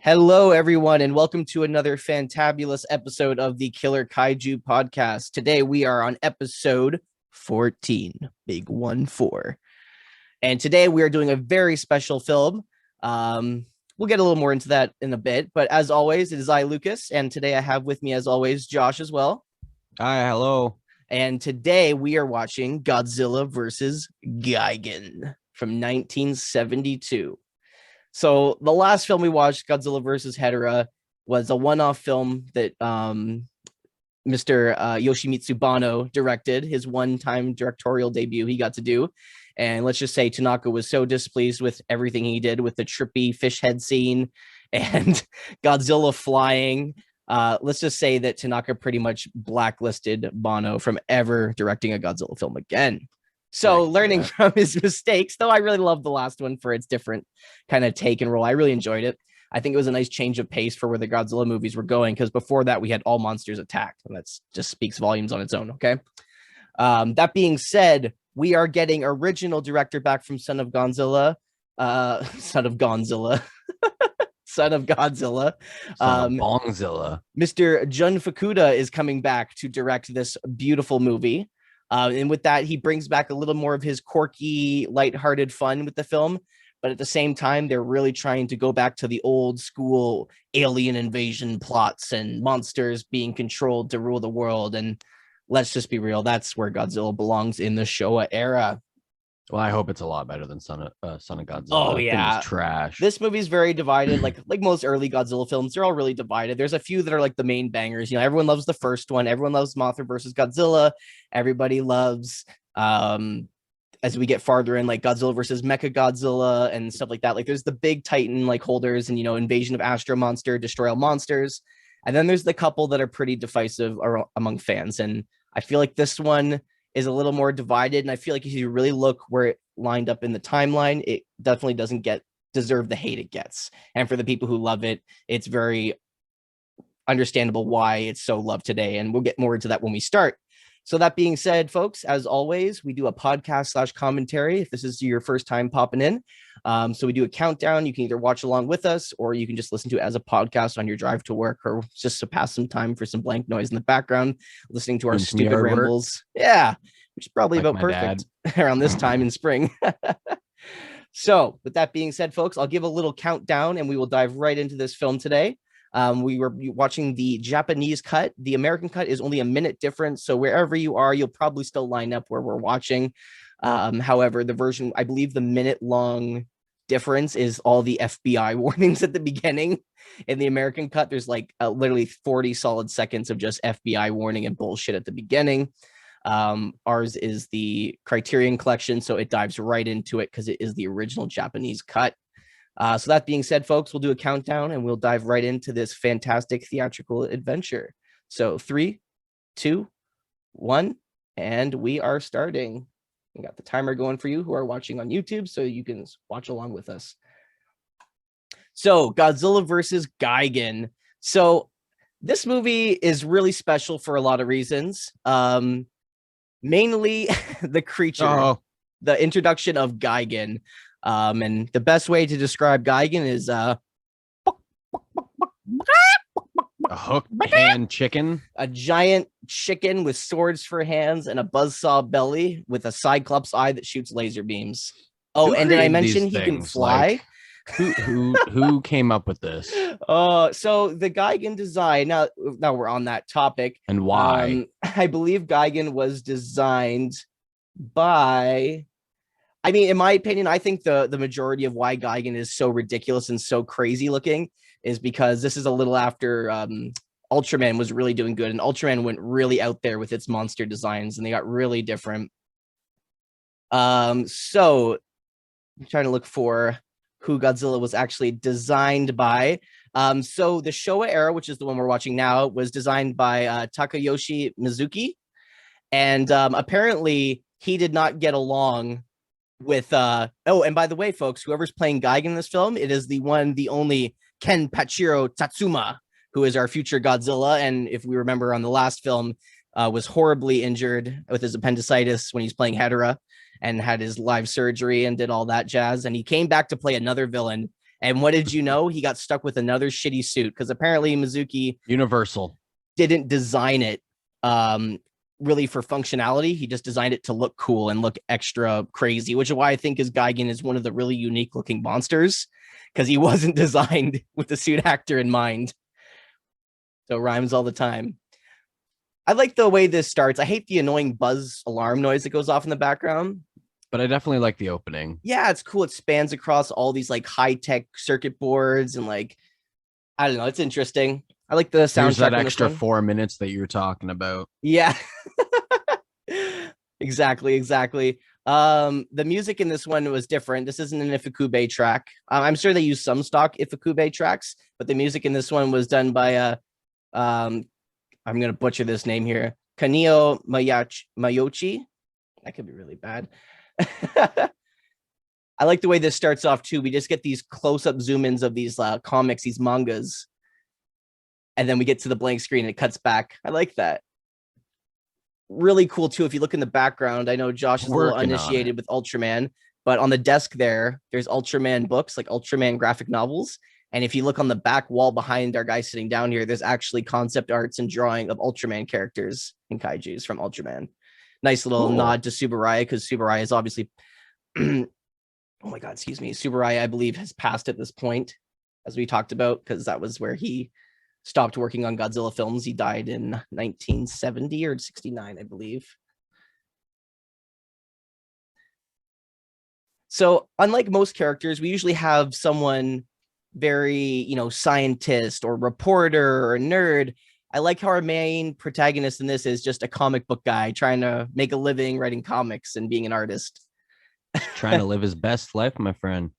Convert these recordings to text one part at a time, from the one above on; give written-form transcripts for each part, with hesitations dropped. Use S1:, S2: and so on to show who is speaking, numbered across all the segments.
S1: Hello, everyone, and welcome to another fantabulous episode of the Killer Kaiju podcast. Today, we are on episode 14, big 1-4. And today, we are doing a very special film. We'll get a little more into that in a bit, but as always, it is I, Lucas, and today I have with me, as always, Josh as well.
S2: Hi, hello.
S1: And today, we are watching Godzilla versus Geigen from 1972. So the last film we watched, Godzilla vs. Hedorah, was a one-off film that Mr. Yoshimitsu Banno directed, his one-time directorial debut he got to do. And let's just say Tanaka was so displeased with everything he did with the trippy fish head scene and Godzilla flying. Let's just say that Tanaka pretty much blacklisted Banno from ever directing a Godzilla film again. So learning from his mistakes, though I really love the last one for its different kind of take and role. I really enjoyed it. I think it was a nice change of pace for where the Godzilla movies were going, because before that we had all monsters attack, and that just speaks volumes on its own. Okay. That being said, we are getting original director back from Son of Godzilla, Son of Godzilla, Mr. Jun Fukuda is coming back to direct this beautiful movie. And with that, he brings back a little more of his quirky, lighthearted fun with the film. But at the same time, they're really trying to go back to the old school alien invasion plots and monsters being controlled to rule the world. And let's just be real, that's where Godzilla belongs in the Showa era.
S2: Well, I hope it's a lot better than Son of Godzilla.
S1: Oh, yeah.
S2: It's trash.
S1: This movie's very divided. like most early Godzilla films, they're all really divided. There's a few that are like the main bangers. You know, everyone loves the first one. Everyone loves Mothra versus Godzilla. Everybody loves, as we get farther in, like Godzilla versus Mechagodzilla and stuff like that. Like there's the big Titan like holders and, you know, Invasion of Astro Monster, Destroy All Monsters. And then there's the couple that are pretty divisive among fans. And I feel like this one is a little more divided, and I feel like if you really look where it lined up in the timeline, it definitely doesn't deserve the hate it gets. And for the people who love it, it's very understandable why it's so loved today, and we'll get more into that when we start. So that being said, folks, as always, we do a podcast / commentary if this is your first time popping in. So we do a countdown. You can either watch along with us, or you can just listen to it as a podcast on your drive to work, or just to pass some time for some blank noise in the background, listening to our stupid rambles. Yeah, which is probably about perfect around this time in spring. So with that being said, folks, I'll give a little countdown and we will dive right into this film today. We were watching the Japanese cut. The American cut is only a minute difference, so wherever you are, you'll probably still line up where we're watching. However, the version, I believe the minute-long difference is all the FBI warnings at the beginning. In the American cut, there's like literally 40 solid seconds of just FBI warning and bullshit at the beginning. Ours is the Criterion Collection, so it dives right into it because it is the original Japanese cut. So that being said, folks, we'll do a countdown and we'll dive right into this fantastic theatrical adventure. So 3, 2, 1, and we are starting. We got the timer going for you who are watching on YouTube, so you can watch along with us. So Godzilla versus Geigen. So this movie is really special for a lot of reasons. Mainly the creature, the introduction of Geigen. And the best way to describe Geigen is
S2: a hook hand chicken,
S1: a giant chicken with swords for hands and a buzzsaw belly with a cyclops eye that shoots laser beams. Oh, and did I mention he can fly?
S2: Like, who came up with this?
S1: So the Geigen design, now we're on that topic.
S2: And why?
S1: I believe Geigen was designed by, I mean, in my opinion, I think the majority of why Geigen is so ridiculous and so crazy looking is because this is a little after Ultraman was really doing good, and Ultraman went really out there with its monster designs, and they got really different. So I'm trying to look for who Godzilla was actually designed by. So the Showa era, which is the one we're watching now, was designed by Takayoshi Mizuki, and apparently he did not get along with and by the way, folks, whoever's playing Geigen in this film, it is the only Ken Pachiro Tatsuma, who is our future Godzilla, and if we remember on the last film, was horribly injured with his appendicitis when he's playing Hedorah and had his live surgery and did all that jazz, and he came back to play another villain, And what did you know? He got stuck with another shitty suit because apparently Mizuki
S2: Universal.
S1: didn't design it really for functionality. He just designed it to look cool and look extra crazy, which is why I think his Geigen is one of the really unique looking monsters, because he wasn't designed with the suit actor in mind. So rhymes all the time. I like the way this starts. I hate the annoying buzz alarm noise that goes off in the background.
S2: But I definitely like the opening.
S1: Yeah, it's cool. It spans across all these like high-tech circuit boards and like, I don't know, it's interesting. I like the soundtrack.
S2: There's that extra 4 minutes that you're talking about.
S1: Yeah. Exactly. The music in this one was different. This isn't an Ifukube track. I'm sure they use some stock Ifukube tracks, but the music in this one was done by I'm gonna butcher this name here, Kanio Mayochi. That could be really bad. I like the way this starts off too. We just get these close-up zoom-ins of these comics, these mangas, and then we get to the blank screen and it cuts back. I like that. Really cool too. If you look in the background, I know Josh is a little uninitiated with Ultraman, but on the desk there's Ultraman books, like Ultraman graphic novels. And if you look on the back wall behind our guy sitting down here, there's actually concept arts and drawing of Ultraman characters and kaijus from Ultraman. Nice little nod to Tsuburaya, because Tsuburaya is obviously oh my god, excuse me. Tsuburaya, I believe, has passed at this point, as we talked about, because that was where he stopped working on Godzilla films. He died in 1970 or 69, I believe. So unlike most characters, we usually have someone very, scientist or reporter or nerd. I like how our main protagonist in this is just a comic book guy trying to make a living writing comics and being an artist.
S2: Trying to live his best life, my friend.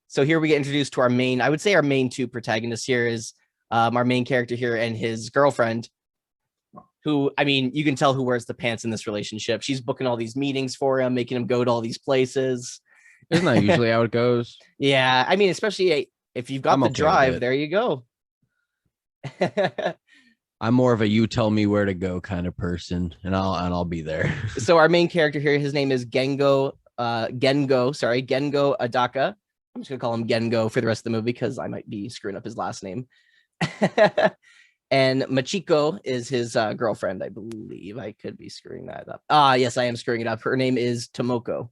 S1: So here we get introduced to our main, I would say our main two protagonists here is our main character here and his girlfriend, who, I mean, you can tell who wears the pants in this relationship. She's booking all these meetings for him, making him go to all these places.
S2: Isn't that usually how it goes?
S1: Yeah, I mean, especially if you've got the drive, there you go.
S2: I'm more of a you tell me where to go kind of person, and I'll be there.
S1: So our main character here, his name is Gengo Adaka. I'm just gonna call him Gengo for the rest of the movie because I might be screwing up his last name. And Machiko is his girlfriend, I believe. I could be screwing that up. Yes, I am screwing it up. Her name is Tomoko.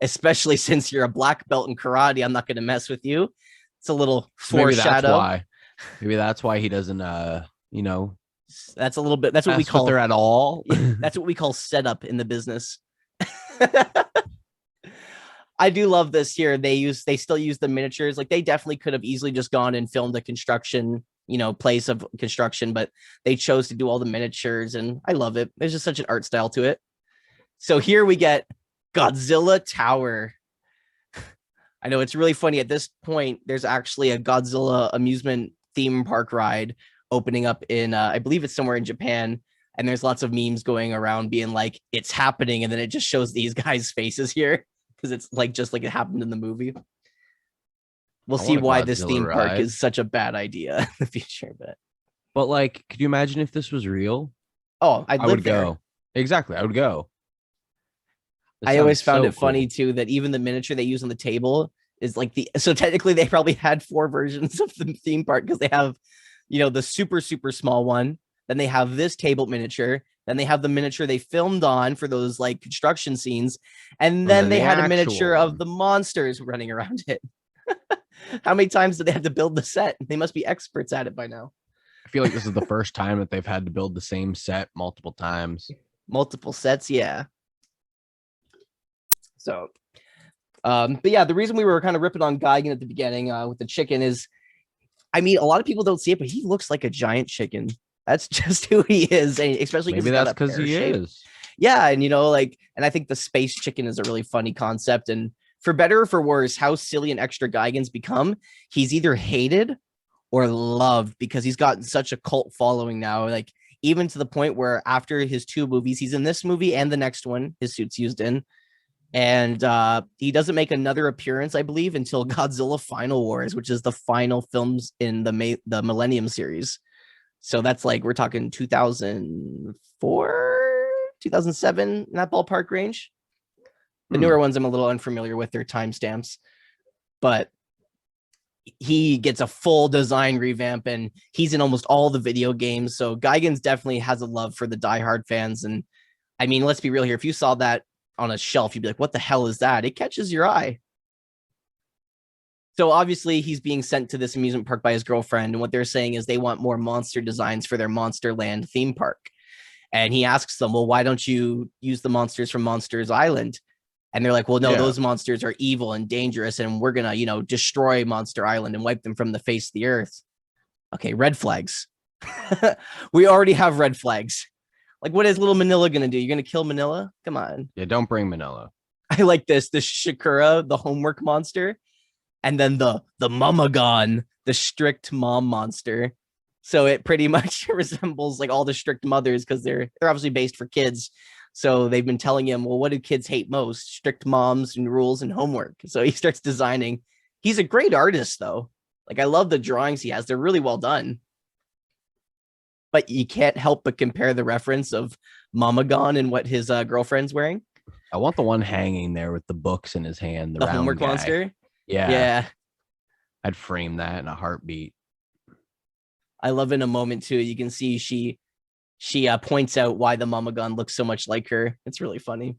S1: Especially since you're a black belt in karate, I'm not going to mess with you. It's a little foreshadow.
S2: Maybe that's why he doesn't,
S1: That's a little bit. That's what we call
S2: her at all.
S1: That's what we call setup in the business. I do love this here. They still use the miniatures. Like they definitely could have easily just gone and filmed a construction, place of construction, but they chose to do all the miniatures, and I love it. There's just such an art style to it. So here we get Godzilla Tower. I know it's really funny. At this point, there's actually a Godzilla amusement theme park ride opening up in, I believe it's somewhere in Japan. And there's lots of memes going around being like, it's happening. And then it just shows these guys' faces here because it's like just like it happened in the movie. We'll see why this theme park is such a bad idea in the future.
S2: But like, could you imagine if this was real?
S1: Oh, I would
S2: go. Exactly. I would go.
S1: I always found it funny too that even the miniature they use on the table is like so technically they probably had 4 versions of the theme park, because they have, the super, super small one. Then they have this table miniature. Then they have the miniature they filmed on for those like construction scenes. And then they had a miniature of the monsters running around it. How many times did they have to build the set? They must be experts at it by now.
S2: I feel like this is the first time that they've had to build the same set multiple times.
S1: Multiple sets, yeah. So, but yeah, the reason we were kind of ripping on Geigen at the beginning with the chicken is, I mean, a lot of people don't see it, but he looks like a giant chicken. That's just who he is, and especially
S2: maybe that's because he is.
S1: Yeah, and and I think the space chicken is a really funny concept. And for better or for worse, how silly and extra Geigen's become, he's either hated or loved because he's gotten such a cult following now. Like even to the point where after his 2 movies, he's in this movie and the next one, his suit's used in. And he doesn't make another appearance, I believe, until Godzilla Final Wars, which is the final films in the Millennium series. So that's like, we're talking 2004, 2007, in that ballpark range. The newer ones I'm a little unfamiliar with their timestamps, but he gets a full design revamp and he's in almost all the video games. So Geigen's definitely has a love for the diehard fans. And I mean, let's be real here. If you saw that on a shelf, you'd be like, what the hell is that? It catches your eye. So obviously he's being sent to this amusement park by his girlfriend. And what they're saying is they want more monster designs for their Monsterland theme park. And he asks them, well, why don't you use the monsters from Monsters Island? And they're like, well, no, those monsters are evil and dangerous. And we're going to, destroy Monster Island and wipe them from the face of the earth. Okay, red flags. We already have red flags. Like, what is little Manila going to do? You're going to kill Manila? Come on.
S2: Yeah, don't bring Manila.
S1: I like this Shakura, the homework monster. And then the Mamagon, the strict mom monster. So it pretty much resembles like all the strict mothers because they're obviously based for kids. So they've been telling him, well, what do kids hate most? Strict moms and rules and homework. So he starts designing. He's a great artist, though. Like, I love the drawings he has. They're really well done. But you can't help but compare the reference of Mamagon and what his girlfriend's wearing.
S2: I want the one hanging there with the books in his hand. The
S1: homework monster?
S2: Yeah. I'd frame that in a heartbeat.
S1: I love in a moment, too. You can see she points out why the Mamagon looks so much like her. It's really funny.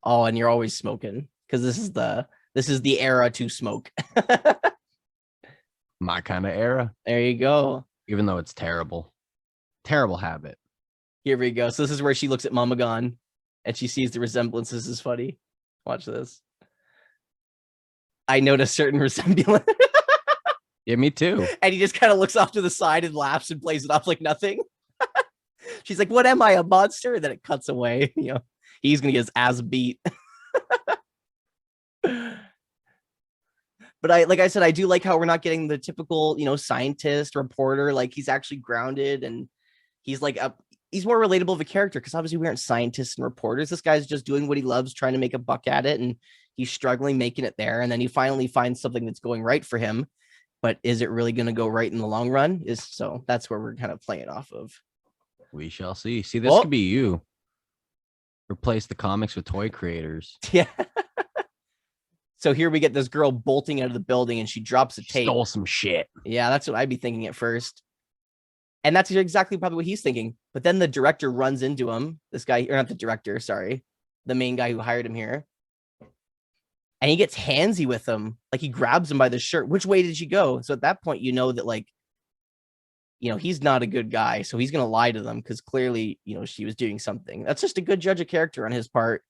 S1: Oh, and you're always smoking because this is the era to smoke.
S2: My kind of era.
S1: There you go.
S2: Even though it's terrible. Terrible habit.
S1: Here we go. So this is where she looks at Mamagon and she sees the resemblance. This is funny. Watch this. I notice certain resemblance.
S2: Yeah, me too.
S1: And he just kind of looks off to the side and laughs and plays it off like nothing. She's like, what am I, a monster? And then it cuts away. He's going to get his ass beat. But like I said, I do like how we're not getting the typical, scientist, reporter. Like, he's actually grounded and he's like he's more relatable of a character because obviously we aren't scientists and reporters. This guy's just doing what he loves, trying to make a buck at it. And he's struggling making it there. And then he finally finds something that's going right for him. But is it really going to go right in the long run? So that's where we're kind of playing off of.
S2: We shall see. See, this could be you. Replace the comics with toy creators.
S1: Yeah. So here we get this girl bolting out of the building and she drops a tape.
S2: Stole some shit.
S1: Yeah, that's what I'd be thinking at first. And that's exactly probably what he's thinking. But then the director runs into him. This guy, or not the director, sorry. The main guy who hired him here. And he gets handsy with him. Like, he grabs him by the shirt. Which way did she go? So at that point, you know that, like, he's not a good guy. So he's going to lie to them because clearly, she was doing something. That's just a good judge of character on his part.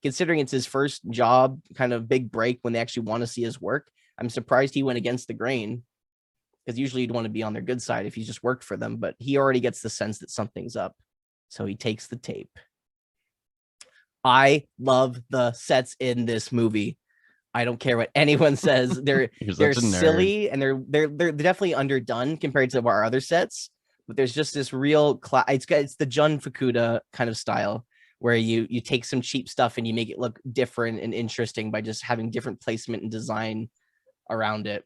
S1: Considering it's his first job, kind of big break when they actually want to see his work. I'm surprised he went against the grain because usually you'd want to be on their good side if he's just worked for them. But he already gets the sense that something's up. So he takes the tape. I love the sets in this movie. I don't care what anyone says. They're silly and they're definitely underdone compared to our other sets. But there's just this real it's the Jun Fukuda kind of style where you take some cheap stuff and you make it look different and interesting by just having different placement and design around it.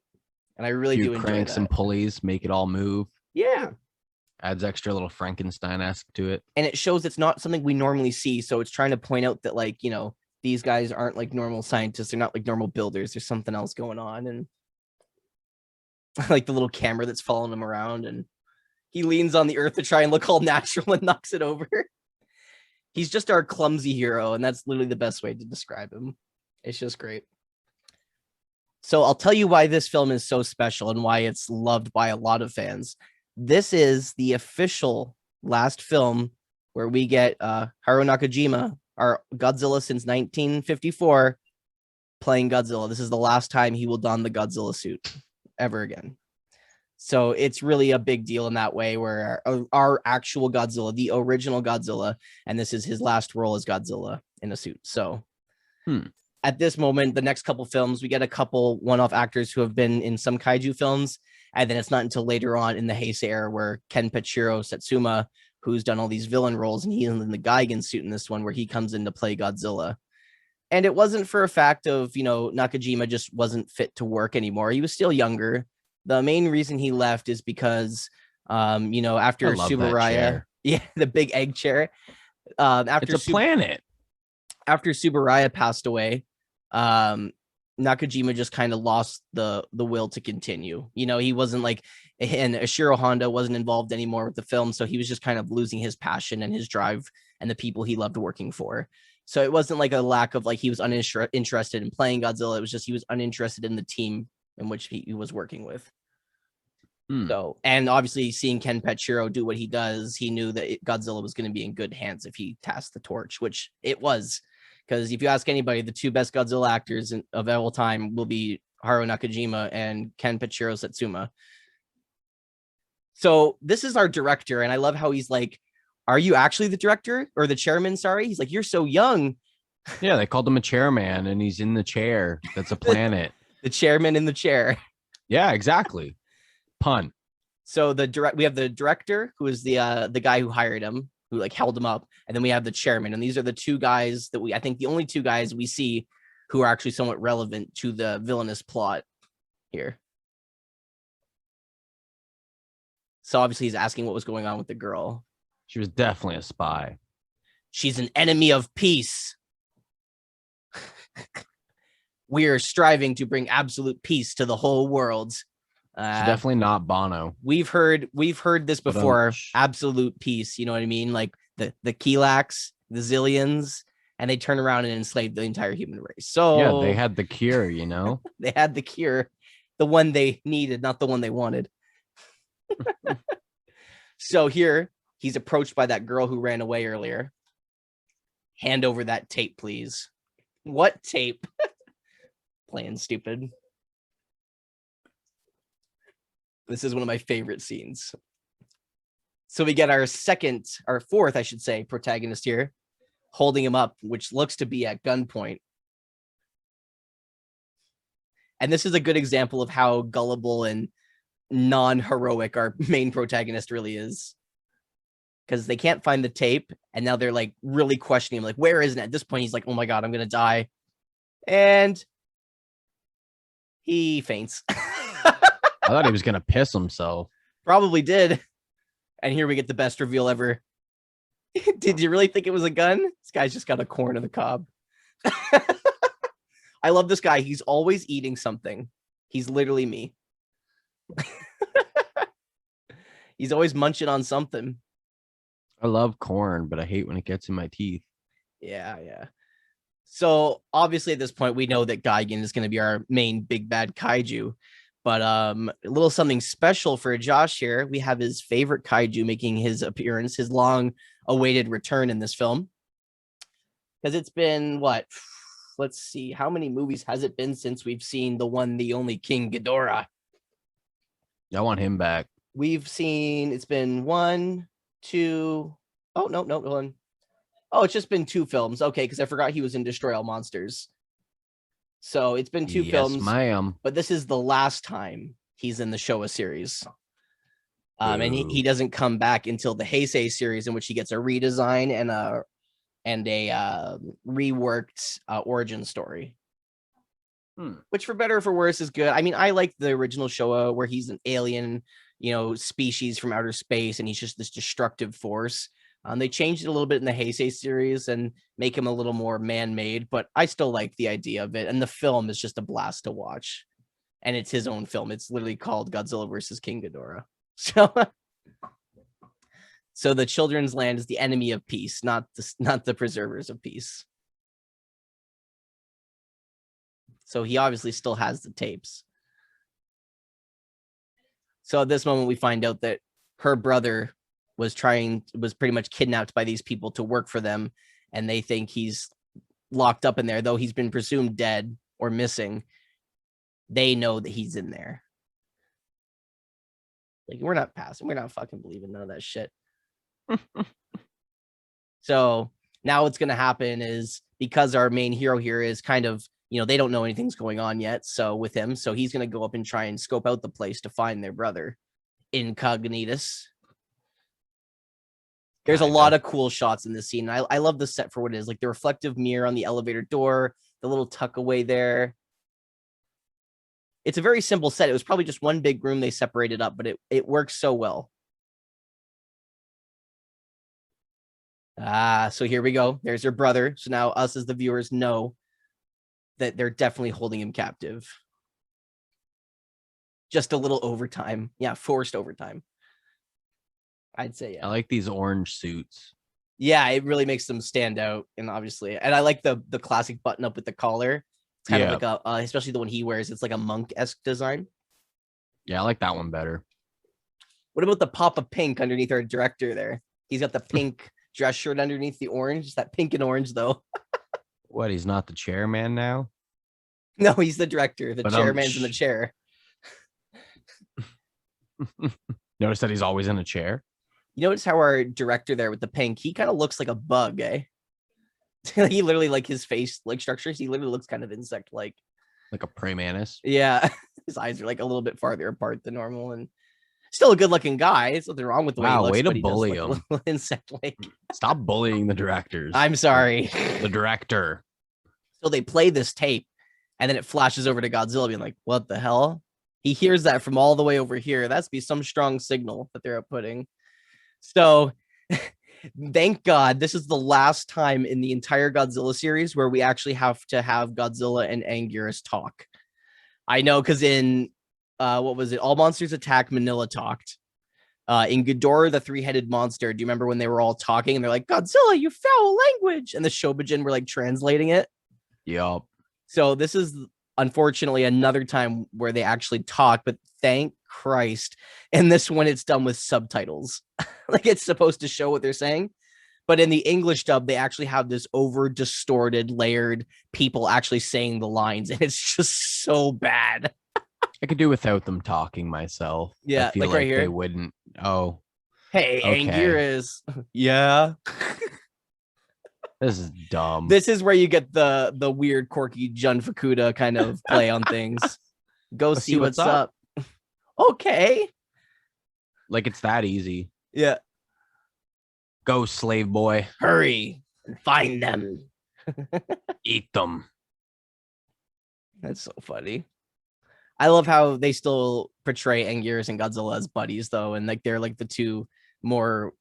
S1: And I really do enjoy
S2: cranks
S1: that.
S2: And pulleys, make it all move.
S1: Yeah.
S2: Adds extra little Frankenstein-esque to it.
S1: And it shows it's not something we normally see. So it's trying to point out that, like, these guys aren't like normal scientists. They're not like normal builders. There's something else going on. And like the little camera that's following him around. And he leans on the earth to try and look all natural and knocks it over. He's just our clumsy hero. And that's literally the best way to describe him. It's just great. So I'll tell you why this film is so special and why it's loved by a lot of fans. This is the official last film where we get Haruo Nakajima, our Godzilla since 1954, playing Godzilla. This is the last time he will don the Godzilla suit ever again. So it's really a big deal in that way where our actual Godzilla, the original Godzilla, and this is his last role as Godzilla in a suit. So at this moment, the next couple films, we get a couple one-off actors who have been in some kaiju films. And then it's not until later on in the Heisei era where Kenpachiro Satsuma, who's done all these villain roles, and he's in the Geigen suit in this one where he comes in to play Godzilla. And it wasn't for a fact of, Nakajima just wasn't fit to work anymore. He was still younger. The main reason he left is because After
S2: love that
S1: Subaraya,
S2: chair.
S1: yeah, the big egg chair.
S2: It's a planet.
S1: After Subaraya passed away, Nakajima just kind of lost the will to continue. He wasn't like, and Ashiro Honda wasn't involved anymore with the film, so he was just kind of losing his passion and his drive and the people he loved working for. So it wasn't like a lack of like he was uninterested in playing Godzilla. It was just he was uninterested in the team in which he was working with. So, and obviously seeing Ken Pachiro do what he does, he knew that Godzilla was going to be in good hands if he tasked the torch, which it was. Because if you ask anybody, the two best Godzilla actors of all time will be Haruo Nakajima and Ken Pachiro Satsuma. So this is our director, and I love how he's like, "Are you actually the director or the chairman?" Sorry, he's like, "You're so young."
S2: Yeah, they called him a chairman, and he's in the chair. That's a planet.
S1: The chairman in the chair.
S2: Yeah, exactly. Pun.
S1: So we have the director, who is the guy who hired him, who like held him up, and then we have the chairman, and these are the two guys that I think the only two guys we see who are actually somewhat relevant to the villainous plot here. So obviously he's asking what was going on with the girl.
S2: She was definitely a spy.
S1: She's an enemy of peace. We are striving to bring absolute peace to the whole world.
S2: She's definitely not Bono.
S1: We've heard this before. Absolute peace. You know what I mean? Like the Kilaks, the Zillions, and they turn around and enslave the entire human race. So
S2: yeah, they had the cure,
S1: They had the cure, the one they needed, not the one they wanted. So here he's approached by that girl who ran away earlier. Hand over that tape, please. What tape? Playing stupid. This is one of my favorite scenes. So we get our fourth, I should say, protagonist here, holding him up, which looks to be at gunpoint. And this is a good example of how gullible and non-heroic our main protagonist really is. Because they can't find the tape, and now they're like really questioning him, like, where is it? At this point, he's like, oh my God, I'm going to die. And he faints.
S2: I thought he was going to piss himself.
S1: Probably did. And here we get the best reveal ever. Did you really think it was a gun? This guy's just got a corn on the cob. I love this guy. He's always eating something. He's literally me. He's always munching on something.
S2: I love corn, but I hate when it gets in my teeth.
S1: Yeah. So obviously at this point, we know that Geigen is going to be our main big bad kaiju. But a little something special for Josh here. We have his favorite kaiju making his appearance, his long-awaited return in this film. Because it's been, what? Let's see. How many movies has it been since we've seen the one, the only King Ghidorah?
S2: I want him back.
S1: It's been 1, 2. Oh, no, one. Oh, it's just been 2 films. Okay, because I forgot he was in Destroy All Monsters. So it's been 2 films.
S2: Yes, ma'am.
S1: But this is the last time he's in the Showa series. And he doesn't come back until the Heisei series, in which he gets a redesign and a reworked origin story. Which, for better or for worse, is good. I mean, I like the original Showa, where he's an alien, species from outer space, and he's just this destructive force. They changed it a little bit in the Heisei series and make him a little more man-made, but I still like the idea of it. And the film is just a blast to watch. And it's his own film. It's literally called Godzilla versus King Ghidorah. So the children's land is the enemy of peace, not the preservers of peace. So he obviously still has the tapes. So at this moment, we find out that her brother was pretty much kidnapped by these people to work for them, and they think he's locked up in there, though he's been presumed dead or missing. They know that he's in there. Like, we're not fucking believing none of that shit. So now what's going to happen is, because our main hero here is kind of, they don't know anything's going on yet. So with him, he's going to go up and try and scope out the place to find their brother incognitus. There's a lot of cool shots in this scene. I love the set for what it is. Like the reflective mirror on the elevator door, the little tuck away there. It's a very simple set. It was probably just one big room they separated up, but it works so well. So here we go. There's your brother. So now us as the viewers know that they're definitely holding him captive. Just a little overtime. Yeah, forced overtime. I'd say, yeah.
S2: I like these orange suits.
S1: Yeah, it really makes them stand out. And obviously, and I like the classic button up with the collar. It's kind of like a, especially the one he wears. It's like a monk-esque design.
S2: Yeah, I like that one better.
S1: What about the pop of pink underneath our director there? He's got the pink dress shirt underneath the orange. It's that pink and orange, though.
S2: What, he's not the chairman now?
S1: No, he's the director. The chairman's in the chair.
S2: Notice that he's always in a chair.
S1: You notice how our director there with the pink, he kind of looks like a bug, eh? He literally, like his face, like structures, he literally looks kind of insect-like.
S2: Like a praying mantis.
S1: Yeah. His eyes are like a little bit farther apart than normal, and still a good-looking guy. There's nothing wrong with the way he looks.
S2: Way to bully him.
S1: Insect-like.
S2: Stop bullying the directors.
S1: I'm sorry.
S2: The director.
S1: So they play this tape, and then it flashes over to Godzilla being like, what the hell? He hears that from all the way over here. That's be some strong signal that they're outputting. So thank God this is the last time in the entire Godzilla series where we actually have to have Godzilla and Anguirus talk. I know, because in what was it? All Monsters Attack, Manila talked. In Ghidorah, the three-headed monster, do you remember when they were all talking and they're like, Godzilla, you foul language? And the Shobijin were like translating it.
S2: Yup.
S1: So this is unfortunately another time where they actually talk, but thank Christ. And this one, it's done with subtitles. Like it's supposed to show what they're saying. But in the English dub, they actually have this over distorted, layered people actually saying the lines. And it's just so bad.
S2: I could do without them talking myself.
S1: Yeah,
S2: I feel
S1: like
S2: like
S1: right here.
S2: they wouldn't. Oh.
S1: Hey,
S2: Okay.
S1: Anguirus. Yeah.
S2: This is dumb.
S1: This is where you get the weird, quirky Jun Fukuda kind of play on things. Go
S2: Let's
S1: see what's up. Okay.
S2: Like it's that easy.
S1: Yeah.
S2: Go, slave boy.
S1: Hurry and find them.
S2: Eat them.
S1: That's so funny. I love how they still portray Anguirus and Godzilla as buddies, though, and like they're like the two more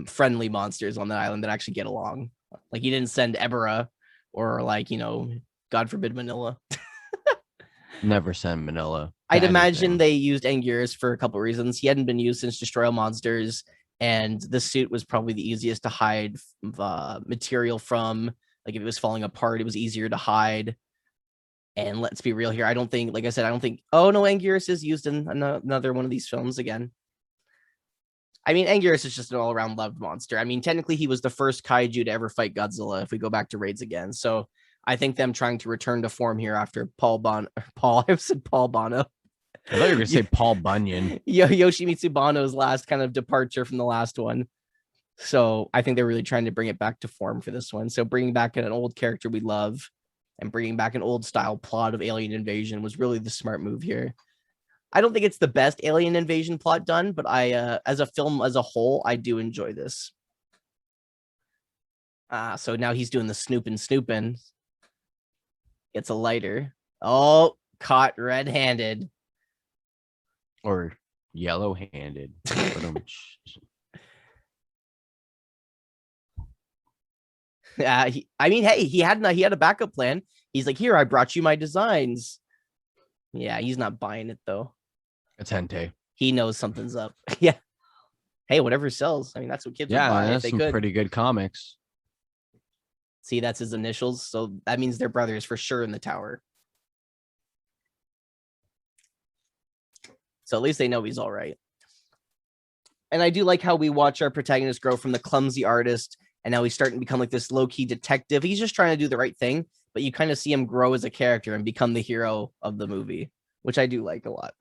S1: friendly monsters on the island that actually get along. Like he didn't send Ebera or like, you know, God forbid Manila.
S2: Never send Manila.
S1: I'd imagine they used Anguirus for a couple of reasons. He hadn't been used since Destroy All Monsters, and the suit was probably the easiest to hide material from. Like if it was falling apart, it was easier to hide. And let's be real here. I don't think, like I said, I don't think, oh no, Anguirus is used in another one of these films again. I mean, Anguirus is just an all-around loved monster. I mean, technically, he was the first kaiju to ever fight Godzilla, if we go back to Raids again. So I think them trying to return to form here after Paul Bono. I said Paul Bono.
S2: I thought you were going to say Paul Bunyan.
S1: Yoshimitsu Bono's last kind of departure from the last one. So I think they're really trying to bring it back to form for this one. So bringing back an old character we love and bringing back an old style plot of alien invasion was really the smart move here. I don't think it's the best alien invasion plot done, but I, as a film as a whole, I do enjoy this. So now he's doing the snooping. Gets a lighter. Oh, caught red-handed.
S2: Or yellow-handed.
S1: I mean, hey, he had a backup plan. He's like, here, I brought you my designs. Yeah, he's not buying it though.
S2: It's hentai.
S1: He knows something's up. Yeah. Hey, whatever sells. I mean, that's what kids would buy if they
S2: some
S1: could.
S2: Pretty good comics.
S1: See, that's his initials. So that means they're brothers for sure in the tower. So at least they know he's all right. And I do like how we watch our protagonist grow from the clumsy artist, and now he's starting to become like this low-key detective. He's just trying to do the right thing, but you kind of see him grow as a character and become the hero of the movie, which I do like a lot.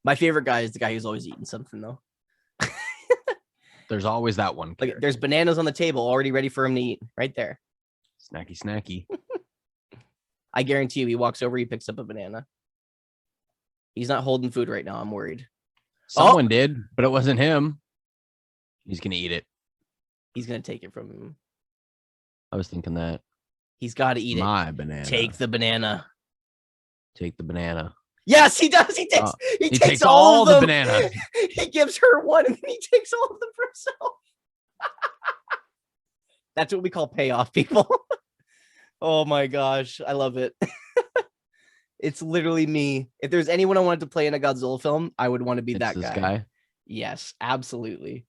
S1: My favorite guy is the guy who's always eating something, though.
S2: There's always that one.
S1: Like, there's bananas on the table already ready for him to eat right there.
S2: Snacky.
S1: I guarantee you he walks over, he picks up a banana. He's not holding food right now. I'm worried.
S2: Someone did, but it wasn't him. He's going to eat it.
S1: He's going to take it from him.
S2: I was thinking that.
S1: He's got to eat it.
S2: My banana.
S1: Take the banana.
S2: Take the banana.
S1: Yes, he does. He takes
S2: all
S1: of them.
S2: the banana.
S1: He gives her one and then he takes all of them for himself. That's what we call payoff, people. Oh my gosh, I love it. It's literally me. If there's anyone I wanted to play in a Godzilla film, I would want to be
S2: It's
S1: that
S2: this
S1: guy.
S2: guy.
S1: Yes, absolutely.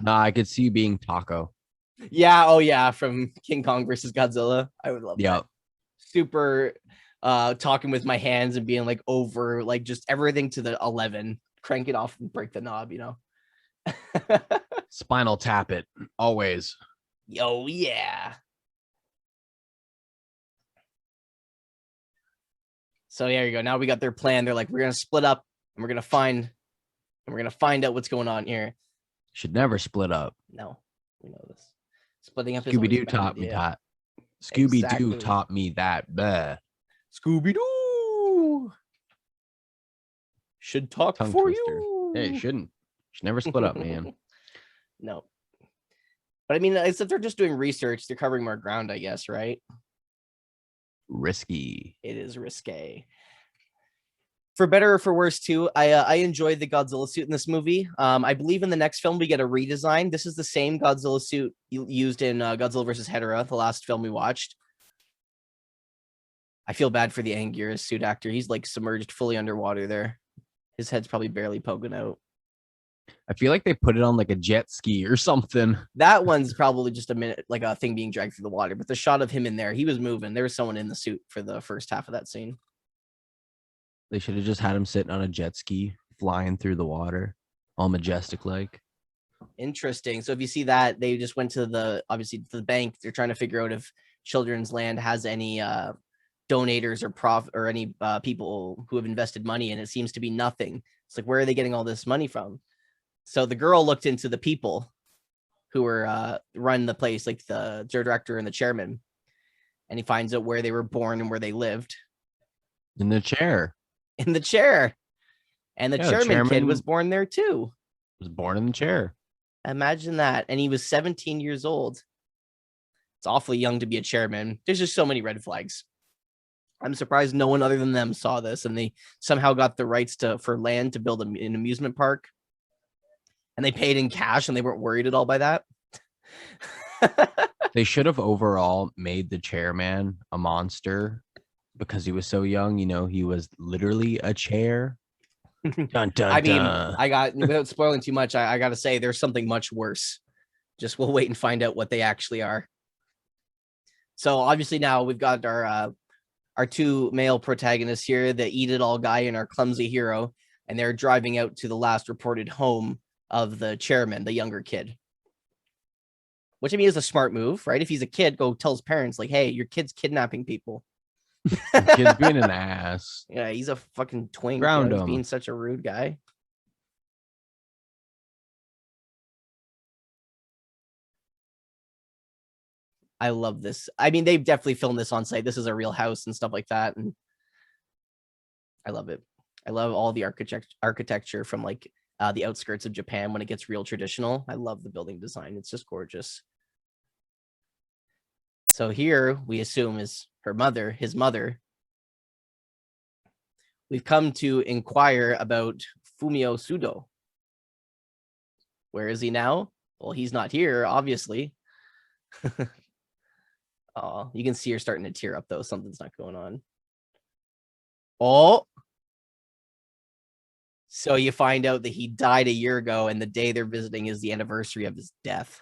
S2: Nah, I could see you being Taco.
S1: Yeah, oh yeah, from King Kong versus Godzilla. I would love that.
S2: Yep.
S1: Super talking with my hands and being like over like just everything to the 11, crank it off and break the knob, you know.
S2: Spinal Tap it always.
S1: Oh yeah. So there you go. Now we got their plan. They're like, we're gonna split up and we're gonna find out what's going on here.
S2: Should never split up.
S1: No, we know this. Splitting up
S2: Scooby
S1: is
S2: Doo taught me that. Scooby Doo taught me that. Bleh.
S1: Scooby Doo should talk
S2: Tongue
S1: for
S2: twister.
S1: you.
S2: Hey, shouldn't. Should never split up, man.
S1: No. But I mean, except they're just doing research. They're covering more ground, I guess, right?
S2: Risky.
S1: It is risque. For better or for worse, too, I enjoyed the Godzilla suit in this movie. I believe in the next film we get a redesign. This is the same Godzilla suit used in Godzilla vs. Hedorah, the last film we watched. I feel bad for the Anguirus suit actor. He's like submerged fully underwater there. His head's probably barely poking out.
S2: I feel like they put it on like a jet ski or something.
S1: That one's probably just a minute, like a thing being dragged through the water. But the shot of him in there, he was moving. There was someone in the suit for the first half of that scene.
S2: They should have just had him sitting on a jet ski, flying through the water, all majestic like.
S1: Interesting. So if you see that, they just went to the bank. They're trying to figure out if Children's Land has any donators or any people who have invested money, and it seems to be nothing. It's like, where are they getting all this money from? So the girl looked into the people who were run the place, like the director and the chairman, and he finds out where they were born and where they lived.
S2: In the chair.
S1: In the chair. And the chairman kid was born there too.
S2: Was born in the chair.
S1: Imagine that. And he was 17 years old. It's awfully young to be a chairman. There's just so many red flags. I'm surprised no one other than them saw this, and they somehow got the rights for land to build an amusement park. And they paid in cash, and they weren't worried at all by that.
S2: They should have overall made the chairman a monster because he was so young. You know, he was literally a chair. Dun, dun,
S1: I mean, without spoiling too much, I got to say there's something much worse. Just we'll wait and find out what they actually are. So obviously now we've got our two male protagonists here, the eat it all guy and our clumsy hero, and they're driving out to the last reported home of the chairman, the younger kid. Which I mean is a smart move, right? If he's a kid, go tell his parents, like, hey, your kid's kidnapping people.
S2: Kid's being an ass.
S1: Yeah, he's a fucking twink.
S2: Ground
S1: He's
S2: him.
S1: being such a rude guy. I love this. I mean, they've definitely filmed this on site. This is a real house and stuff like that. And I love it. I love all the architecture from like the outskirts of Japan when it gets real traditional. I love the building design. It's just gorgeous. So here we assume is his mother. We've come to inquire about Fumio Sudo. Where is he now? Well, he's not here, obviously. Oh, you can see her starting to tear up though. Something's not going on. Oh. So you find out that he died a year ago, and the day they're visiting is the anniversary of his death.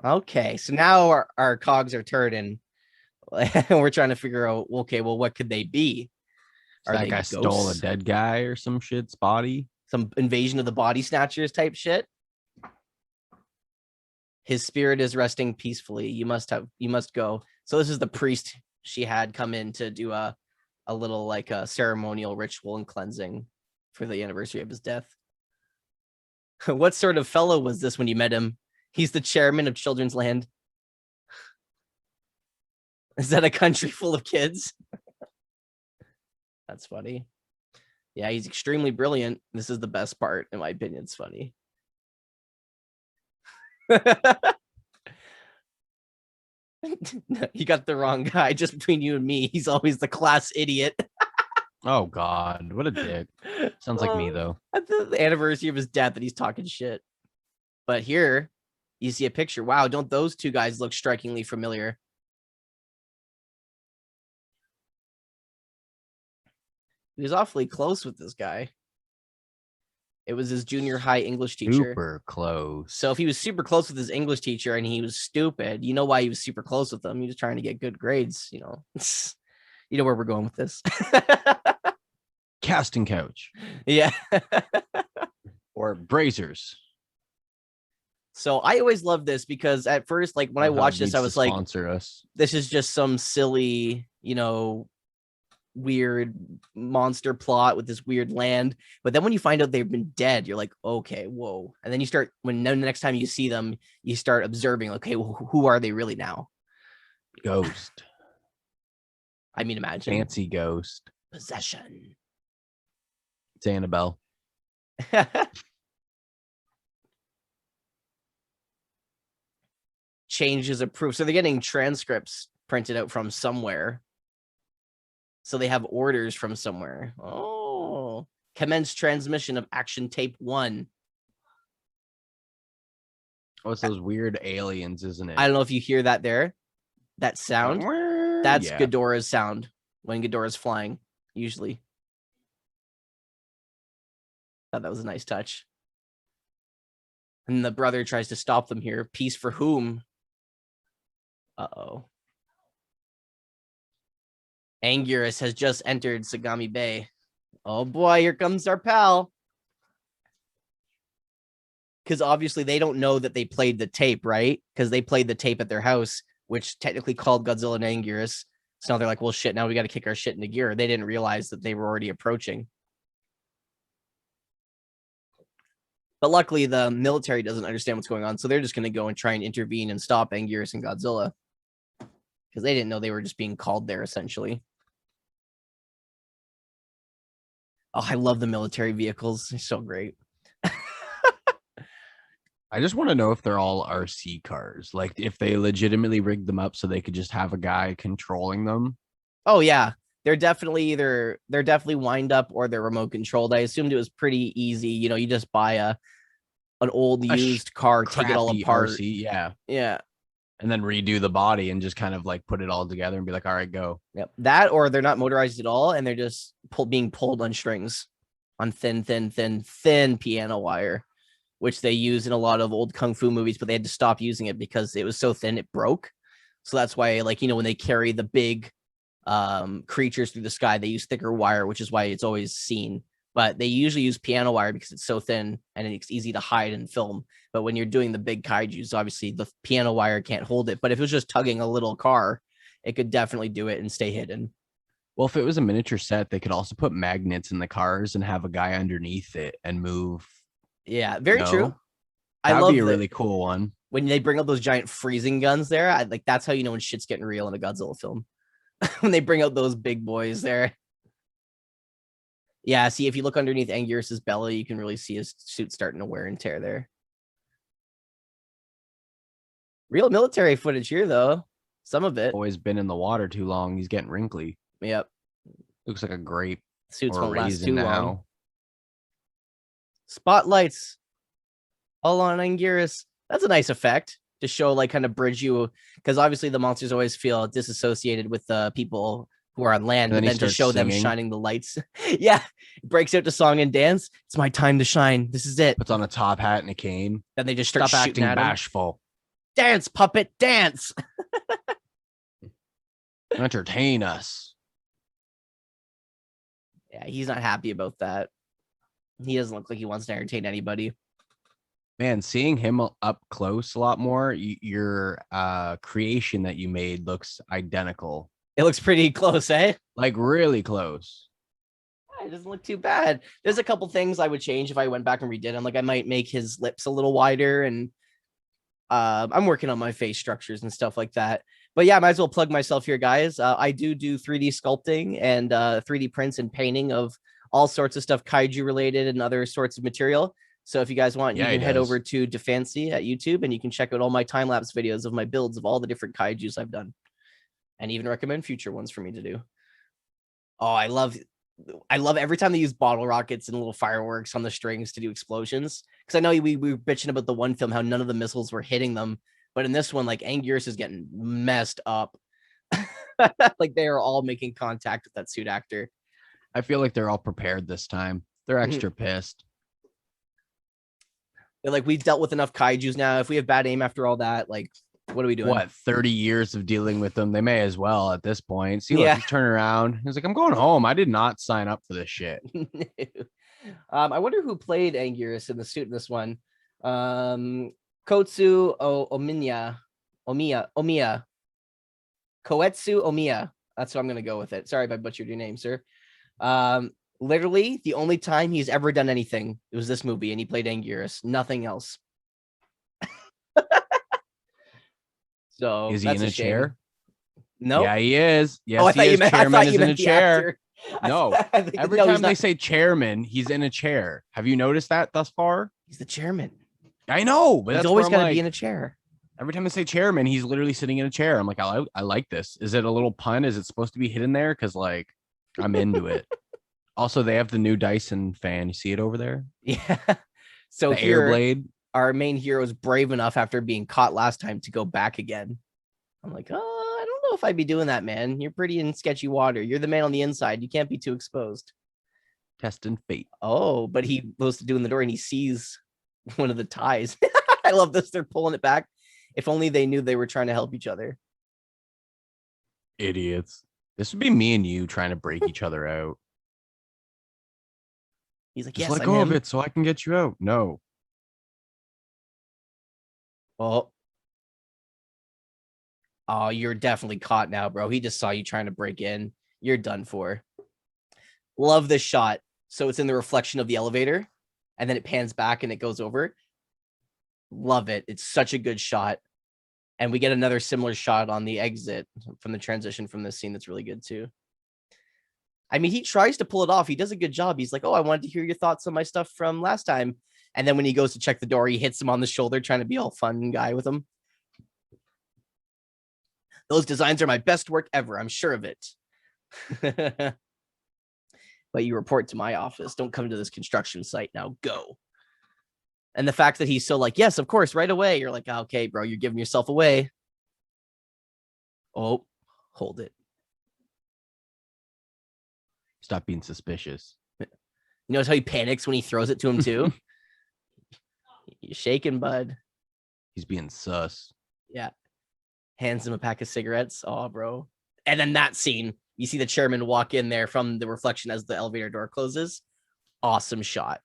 S1: Okay, so now our cogs are turning. We're trying to figure out, okay, well, what could they be?
S2: Are that guy stole a dead guy or some shit's body? Some
S1: invasion of the body snatchers type shit? His spirit is resting peacefully. You must go. So this is the priest she had come in to do a little like a ceremonial ritual and cleansing for the anniversary of his death. What sort of fellow was this when you met him? He's the chairman of Children's Land. Is that a country full of kids? That's funny. Yeah, he's extremely brilliant. This is the best part, in my opinion. It's funny. You got the wrong guy. Just between you and me, he's always the class idiot.
S2: Oh God, what a dick. Sounds like me though.
S1: At the anniversary of his death, that he's talking shit. But here, You see a picture. Wow, don't those two guys look strikingly familiar? He was awfully close with this guy. It was his junior high English teacher.
S2: Super close.
S1: So if he was super close with his English teacher and he was stupid, you know why he was super close with them? He was trying to get good grades, you know. You know where we're going with this.
S2: Casting couch.
S1: Yeah.
S2: Or Brazers.
S1: So I always loved this because at first, like when I watched this, I was like,
S2: sponsor us.
S1: This is just some silly, you know, weird monster plot with this weird land. But then when you find out they've been dead, you're like, okay, whoa. And then you start, when the next time you see them, you start observing, okay, well, who are they really now?
S2: Ghost.
S1: I mean, imagine.
S2: Fancy ghost.
S1: Possession.
S2: It's Annabelle.
S1: Changes of proof. So they're getting transcripts printed out from somewhere. So they have orders from somewhere. Oh, commence transmission of action tape 1.
S2: Oh, it's those weird aliens, isn't it?
S1: I don't know if you hear that there. That sound. That's
S2: yeah.
S1: Ghidorah's sound when Ghidorah's flying, usually. Thought that was a nice touch. And the brother tries to stop them here. Peace for whom? Uh-oh. Anguirus has just entered Sagami Bay. Oh boy, here comes our pal. Because obviously they don't know that they played the tape, right? Because they played the tape at their house, which technically called Godzilla and Anguirus. So now they're like, well, shit, now we got to kick our shit into gear. They didn't realize that they were already approaching. But luckily, the military doesn't understand what's going on, so they're just going to go and try and intervene and stop Anguirus and Godzilla. Because they didn't know they were just being called there, essentially. Oh, I love the military vehicles. They're so great.
S2: I just want to know if they're all RC cars. Like, if they legitimately rigged them up so they could just have a guy controlling them.
S1: Oh, yeah. They're definitely wind up or they're remote controlled. I assumed it was pretty easy. You know, you just buy an old used car, take it all apart.
S2: RC, yeah.
S1: Yeah.
S2: And then redo the body and just kind of like put it all together and be like, all right, go.
S1: Yep. That, or they're not motorized at all and they're just being pulled on strings on thin piano wire, which they use in a lot of old kung fu movies, but they had to stop using it because it was so thin it broke. So that's why, like, you know, when they carry the big creatures through the sky, they use thicker wire, which is why it's always seen. But they usually use piano wire because it's so thin and it's easy to hide in film. But when you're doing the big kaijus, obviously the piano wire can't hold it. But if it was just tugging a little car, it could definitely do it and stay hidden.
S2: Well, if it was a miniature set, they could also put magnets in the cars and have a guy underneath it and move.
S1: Yeah, very true.
S2: That would be a really cool one.
S1: When they bring up those giant freezing guns there, that's how you know when shit's getting real in a Godzilla film. When they bring out those big boys there. Yeah, see, if you look underneath Anguirus's belly, you can really see his suit starting to wear and tear there. Real military footage here, though. Some of it.
S2: Always been in the water too long. He's getting wrinkly.
S1: Yep.
S2: Looks like a grape.
S1: Suits won't last too
S2: now.
S1: long. Spotlights. All on Anguirus. That's a nice effect to show, like, kind of bridge you, because obviously the monsters always feel disassociated with the people who are on land, and then to show them shining the lights. Yeah, breaks out to song and dance. It's my time to shine. This is it.
S2: Puts on a top hat and a cane.
S1: Then they just start
S2: Stop
S1: shooting
S2: acting
S1: at him.
S2: bashful.
S1: Dance, puppet, dance.
S2: Entertain us.
S1: Yeah, he's not happy about that. He doesn't look like he wants to entertain anybody.
S2: Man, seeing him up close a lot more, your creation that you made looks identical.
S1: It looks pretty close, eh?
S2: Like really close.
S1: It doesn't look too bad. There's a couple things I would change if I went back and redid them. Like I might make his lips a little wider, and I'm working on my face structures and stuff like that. But yeah, I might as well plug myself here, guys. I do 3D sculpting and 3D prints and painting of all sorts of stuff, kaiju related and other sorts of material. So if you guys want, you can head over to Defancy at YouTube and you can check out all my time-lapse videos of my builds of all the different kaijus I've done, and even recommend future ones for me to do. Oh, I love I love every time they use bottle rockets and little fireworks on the strings to do explosions. Because I know we were bitching about the one film how none of the missiles were hitting them, but in this one, like Anguirus is getting messed up. Like they are all making contact with that suit actor.
S2: I feel like they're all prepared this time. They're extra pissed.
S1: They're like, we've dealt with enough kaijus now. If we have bad aim after all that, like, what are we doing?
S2: What, 30 years of dealing with them? They may as well at this point. See, look,
S1: Yeah.
S2: he's turning around. He's like, I'm going home. I did not sign up for this shit.
S1: I wonder who played Anguirus in the suit in this one. Kotsu Omiya. Koetsu Omiya. That's what I'm gonna go with it. Sorry if I butchered your name, sir. Literally the only time he's ever done anything, it was this movie, and he played Anguirus. Nothing else. So
S2: is he in a chair?
S1: No.
S2: Yeah, he is. Yes,
S1: Oh, I thought
S2: he
S1: you
S2: is.
S1: meant,
S2: Chairman is in a chair.
S1: Actor.
S2: No. Every time they say chairman, he's in a chair. Have you noticed that thus far?
S1: He's the chairman.
S2: I know, but
S1: he's
S2: that's
S1: always got to
S2: like,
S1: be in a chair.
S2: Every time they say chairman, he's literally sitting in a chair. I'm like, I like this. Is it a little pun? Is it supposed to be hidden there? Because like, I'm into it. Also, they have the new Dyson fan. You see it over there?
S1: Yeah. So
S2: the Airblade.
S1: Our main hero is brave enough after being caught last time to go back again. I'm like, oh, I don't know if I'd be doing that, man. You're pretty in sketchy water. You're the man on the inside. You can't be too exposed.
S2: Testing fate.
S1: Oh, but he goes to do in the door and he sees one of the ties. I love this. They're pulling it back. If only they knew they were trying to help each other.
S2: Idiots. This would be me and you trying to break each other out.
S1: He's like,
S2: just
S1: yes,
S2: let go of it so I can get you out. No.
S1: Well, oh, you're definitely caught now, bro. He just saw you trying to break in. You're done for. Love this shot. So it's in the reflection of the elevator, and then it pans back and it goes over. Love it. It's such a good shot. And we get another similar shot on the exit from the transition from this scene that's really good too. I mean, he tries to pull it off. He does a good job. He's like, oh, I wanted to hear your thoughts on my stuff from last time. And then when he goes to check the door, he hits him on the shoulder, trying to be all fun guy with him. Those designs are my best work ever. I'm sure of it. But you report to my office. Don't come to this construction site. Now go. And the fact that he's so like, yes, of course, right away. You're like, okay, bro, you're giving yourself away. Oh, hold it.
S2: Stop being suspicious.
S1: You notice how he panics when he throws it to him too? You're shaking, bud.
S2: He's being sus.
S1: Yeah. Hands him a pack of cigarettes. Oh, bro. And then that scene, you see the chairman walk in there from the reflection as the elevator door closes. Awesome shot.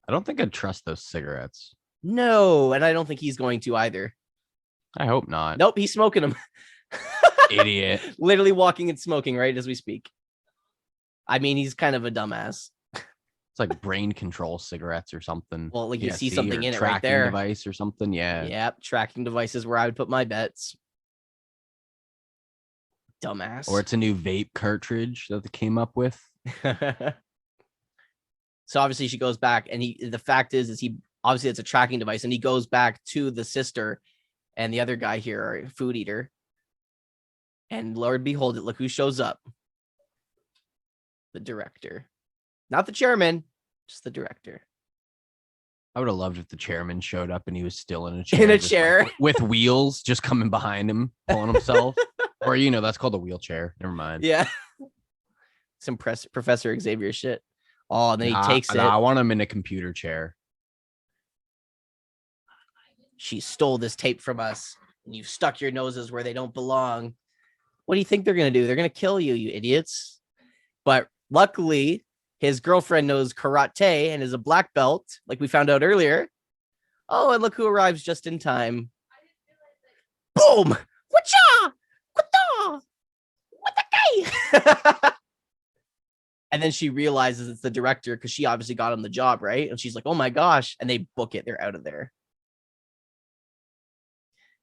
S2: I don't think I'd trust those cigarettes.
S1: No, and I don't think he's going to either.
S2: I hope not.
S1: Nope, he's smoking them.
S2: Idiot.
S1: Literally walking and smoking right as we speak. I mean, he's kind of a dumbass.
S2: It's like brain control cigarettes or something.
S1: Well, like you see something in it right there.
S2: Tracking device or something. Yeah.
S1: Yep. Tracking devices where I would put my bets. Dumbass.
S2: Or it's a new vape cartridge that they came up with.
S1: So obviously she goes back, and the fact is he obviously it's a tracking device, and he goes back to the sister and the other guy here, a food eater. And Lord behold it, look who shows up. The director. Not the chairman, just the director.
S2: I would have loved if the chairman showed up and he was still in a chair.
S1: In a chair.
S2: Like, with wheels just coming behind him, pulling himself. Or, that's called a wheelchair. Never mind.
S1: Yeah. Some Professor Xavier shit. Oh, and then he takes it.
S2: I want him in a computer chair.
S1: She stole this tape from us, and you've stuck your noses where they don't belong. What do you think they're going to do? They're going to kill you, you idiots. But luckily, his girlfriend knows karate and is a black belt, like we found out earlier. Oh, and look who arrives just in time. Boom! Whatcha? What the guy? And then she realizes it's the director because she obviously got him the job, right? And she's like, oh my gosh. And they book it. They're out of there.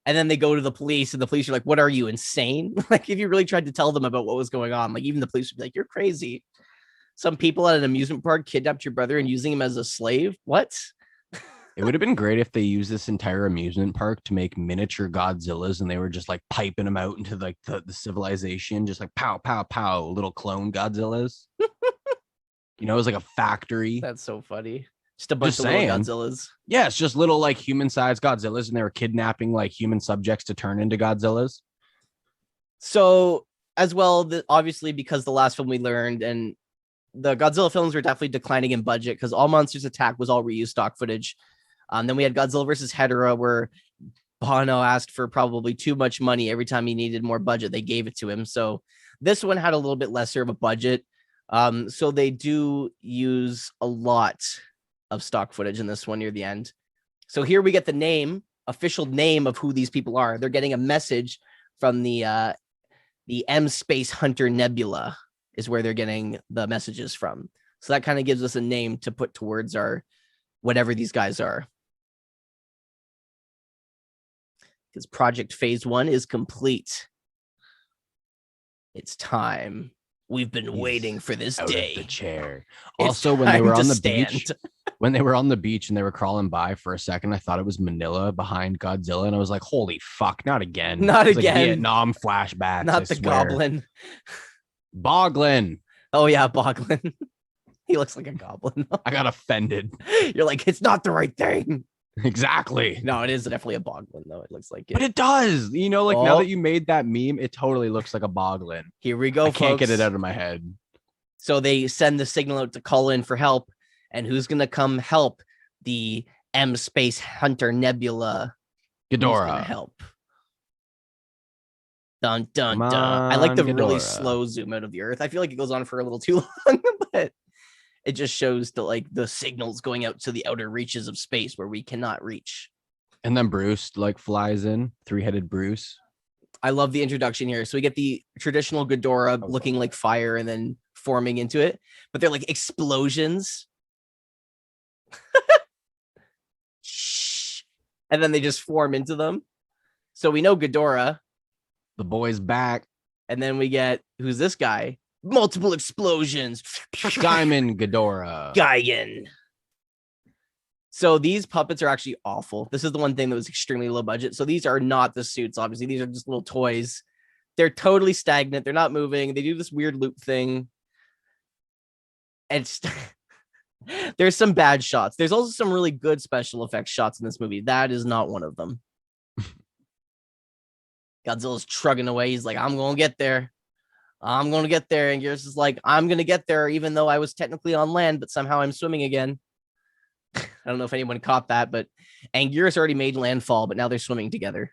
S1: And then they go to the police, and the police are like, what are you, insane? Like, if you really tried to tell them about what was going on, like, even the police would be like, you're crazy. Some people at an amusement park kidnapped your brother and using him as a slave? What?
S2: It would have been great if they used this entire amusement park to make miniature Godzillas, and they were just like piping them out into like the civilization, just like pow, pow, pow, little clone Godzillas. You know, it was like a factory.
S1: That's so funny. Just a bunch
S2: Just
S1: of little
S2: saying.
S1: Godzillas.
S2: Yeah, it's just little like human-sized Godzillas, and they were kidnapping like human subjects to turn into Godzillas.
S1: So as well, obviously because the last film we learned, and the Godzilla films were definitely declining in budget because All Monsters Attack was all reused stock footage. Then we had Godzilla versus Hedorah, where Bono asked for probably too much money every time he needed more budget. They gave it to him. So this one had a little bit lesser of a budget. So they do use a lot of stock footage in this one near the end. So here we get the official name of who these people are. They're getting a message from the M Space Hunter Nebula is where they're getting the messages from. So that kind of gives us a name to put towards our whatever these guys are. Because Project Phase 1 is complete. It's time. We've been waiting for this day.
S2: Out of the chair.
S1: It's
S2: Also, when they were on the
S1: stand.
S2: beach, when they were on the beach and they were crawling by for a second, I thought it was Manila behind Godzilla, and I was like, "Holy fuck, not again!
S1: Not
S2: It's
S1: again.
S2: Like Vietnam flashbacks.
S1: Not
S2: I
S1: the
S2: swear.
S1: goblin.
S2: Boglin.
S1: Oh yeah, Boglin. He looks like a goblin.
S2: I got offended.
S1: You're like, it's not the right thing.
S2: Exactly.
S1: No, it is definitely a Boglin, though. It looks like it.
S2: But it does. You know, like now
S1: Oh.
S2: that you made that meme, it totally looks like a Boglin.
S1: Here we go,
S2: I can't get
S1: folks.
S2: it out of my head.
S1: So they send the signal out to call in for help. And who's going to come help? The M Space Hunter Nebula. Who's gonna
S2: Ghidorah.
S1: help. Dun, dun,
S2: Come
S1: dun. I like the
S2: on,
S1: really
S2: Ghidorah.
S1: slow zoom out of the Earth. I feel like it goes on for a little too long, but it just shows the signals going out to the outer reaches of space where we cannot reach.
S2: And then Bruce like flies in, three-headed Bruce.
S1: I love the introduction here. So we get the traditional Ghidorah looking like fire and then forming into it, but they're like explosions. And then they just form into them. So we know Ghidorah.
S2: The boy's back.
S1: And then we get, who's this guy? Multiple explosions.
S2: Diamond Ghidorah.
S1: Geigen. So these puppets are actually awful. This is the one thing that was extremely low budget. So these are not the suits, obviously. These are just little toys. They're totally stagnant. They're not moving. They do this weird loop thing. And it's there's some bad shots. There's also some really good special effects shots in this movie. That is not one of them. Godzilla's trugging away. He's like, I'm going to get there. I'm going to get there. And Gears is like, I'm going to get there, even though I was technically on land, but somehow I'm swimming again. I don't know if anyone caught that, but Anguirus already made landfall, but now they're swimming together.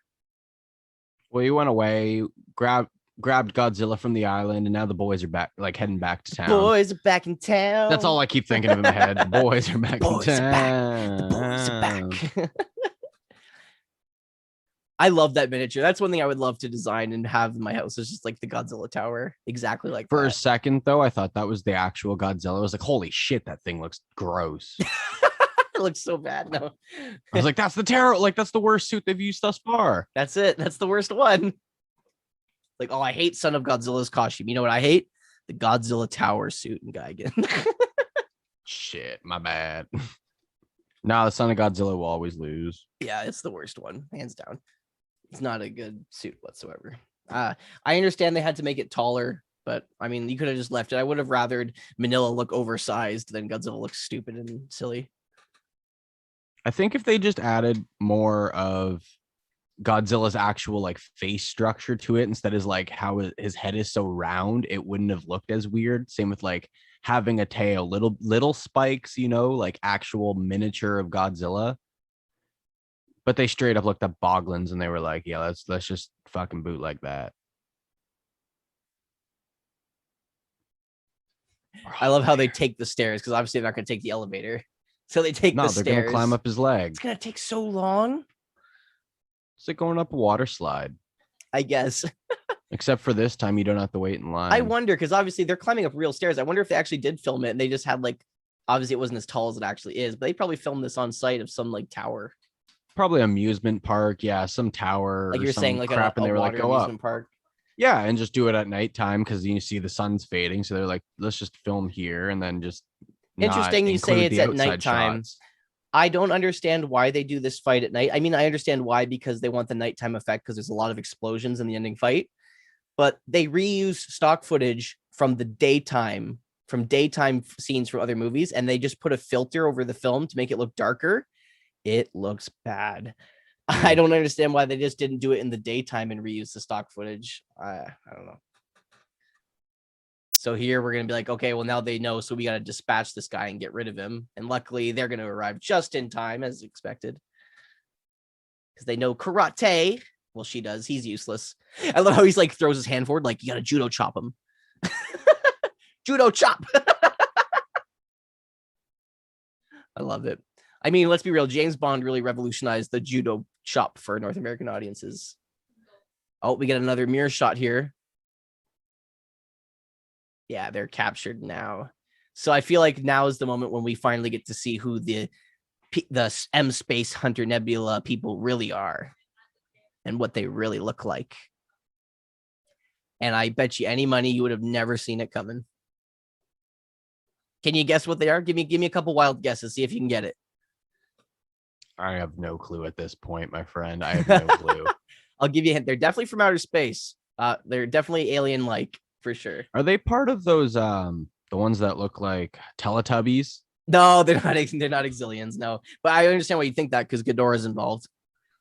S2: Well, he went away, grabbed Godzilla from the island, and now the boys are back, like heading back to town.
S1: Boys are back in town.
S2: That's all I keep thinking of in my head. The boys are back
S1: Boys
S2: in
S1: are back.
S2: town.
S1: The boys are back. I love that miniature. That's one thing I would love to design and have in my house. It's just like the Godzilla tower, exactly like
S2: For a
S1: that.
S2: second, though, I thought that was the actual Godzilla. I was like, holy shit, that thing looks gross.
S1: It looks so bad. No,
S2: I was like, that's the terror. Like, that's the worst suit they've used thus far.
S1: that's it. That's the worst one. Like, oh, I hate Son of Godzilla's costume. You know what I hate? The Godzilla tower suit in Geigen.
S2: Shit, my bad. Nah, the Son of Godzilla will always lose.
S1: Yeah, it's the worst one, hands down. It's not a good suit whatsoever. I understand they had to make it taller, but I mean, you could have just left it. I would have rathered Manila look oversized than Godzilla look stupid and silly.
S2: I think if they just added more of Godzilla's actual like face structure to it instead of like how his head is so round, it wouldn't have looked as weird. Same with like having a tail, little spikes, you know, like actual miniature of Godzilla. But they straight up looked up Boglins and they were like, yeah, let's just fucking boot like that.
S1: I love how they take the stairs because obviously they're not going to take the elevator. So they take the stairs.
S2: They're gonna climb up his leg.
S1: It's going to take so long.
S2: It's like going up a water slide.
S1: I guess.
S2: Except for this time, you don't have to wait in line.
S1: I wonder because obviously they're climbing up real stairs. I wonder if they actually did film it and they just had like, obviously it wasn't as tall as it actually is, but they probably filmed this on site of some like tower.
S2: Probably amusement park, yeah, some tower.
S1: Like
S2: or
S1: you're
S2: some
S1: saying, like
S2: crap, and they were like, go up.
S1: Park.
S2: Yeah, and just do it at nighttime because you see the sun's fading. So they're like, let's just film here and then just.
S1: Interesting you say it's at nighttime.
S2: Shots.
S1: I don't understand why they do this fight at night. I mean, I understand why because they want the nighttime effect because there's a lot of explosions in the ending fight. But they reuse stock footage from the daytime from daytime scenes from other movies, and they just put a filter over the film to make it look darker. It looks bad. I don't understand why they just didn't do it in the daytime and reuse the stock footage. I don't know. So here we're going to be like, okay, well, now they know, so we got to dispatch this guy and get rid of him. And luckily, they're going to arrive just in time, as expected. Because they know karate. Well, she does. He's useless. I love how he's like throws his hand forward, like, you got to judo chop him. Judo chop. I love it. I mean, let's be real. James Bond really revolutionized the judo chop for North American audiences. Oh, we get another mirror shot here. Yeah, they're captured now. So I feel like now is the moment when we finally get to see who the M Space Hunter Nebula people really are and what they really look like. And I bet you any money you would have never seen it coming. Can you guess what they are? Give me a couple wild guesses. See if you can get it.
S2: I have no clue at this point, my friend. I have no clue.
S1: I'll give you a hint. They're definitely from outer space. They're definitely alien-like for sure.
S2: Are they part of those the ones that look like Teletubbies?
S1: No, they're not. They're not Exilians. No, but I understand why you think that because Ghidorah's involved.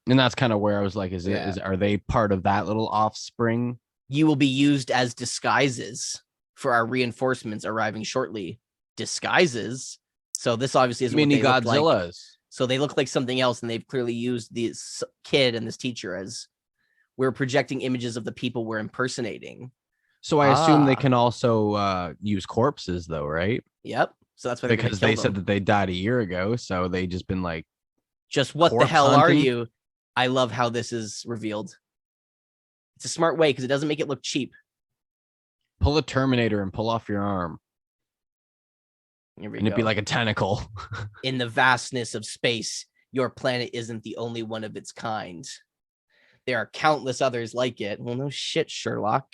S2: And that's kind of where I was like, are they part of that little offspring?
S1: You will be used as disguises for our reinforcements arriving shortly. Disguises. So this obviously is
S2: mini
S1: what they
S2: Godzillas.
S1: Look like. So they look like something else, and they've clearly used this kid and this teacher as we're projecting images of the people we're impersonating.
S2: So I assume they can also use corpses, though, right?
S1: Yep. So that's why
S2: because they said that they died a year ago, so they just been like,
S1: just what the hell hunting? Are you? I love how this is revealed. It's a smart way because it doesn't make it look cheap.
S2: Pull a Terminator and pull off your arm.
S1: And
S2: it'd be like a tentacle.
S1: In the vastness of space, your planet isn't the only one of its kind. There are countless others like it. Well, no shit, Sherlock.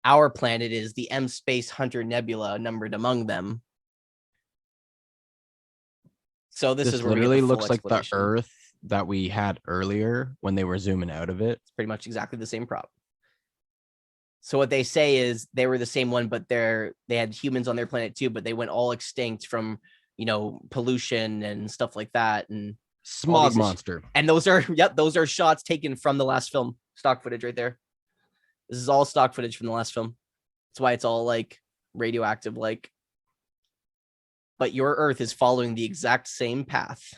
S1: Our planet is the M Space Hunter Nebula, numbered among them. So this is where
S2: literally looks like the Earth that we had earlier when they were zooming out of it.
S1: It's pretty much exactly the same prop. So what they say is they were the same one, but they had humans on their planet too, but they went all extinct from, pollution and stuff like that. And
S2: smog monster.
S1: And those are shots taken from the last film. Stock footage right there. This is all stock footage from the last film. That's why it's all like radioactive, like. But your Earth is following the exact same path.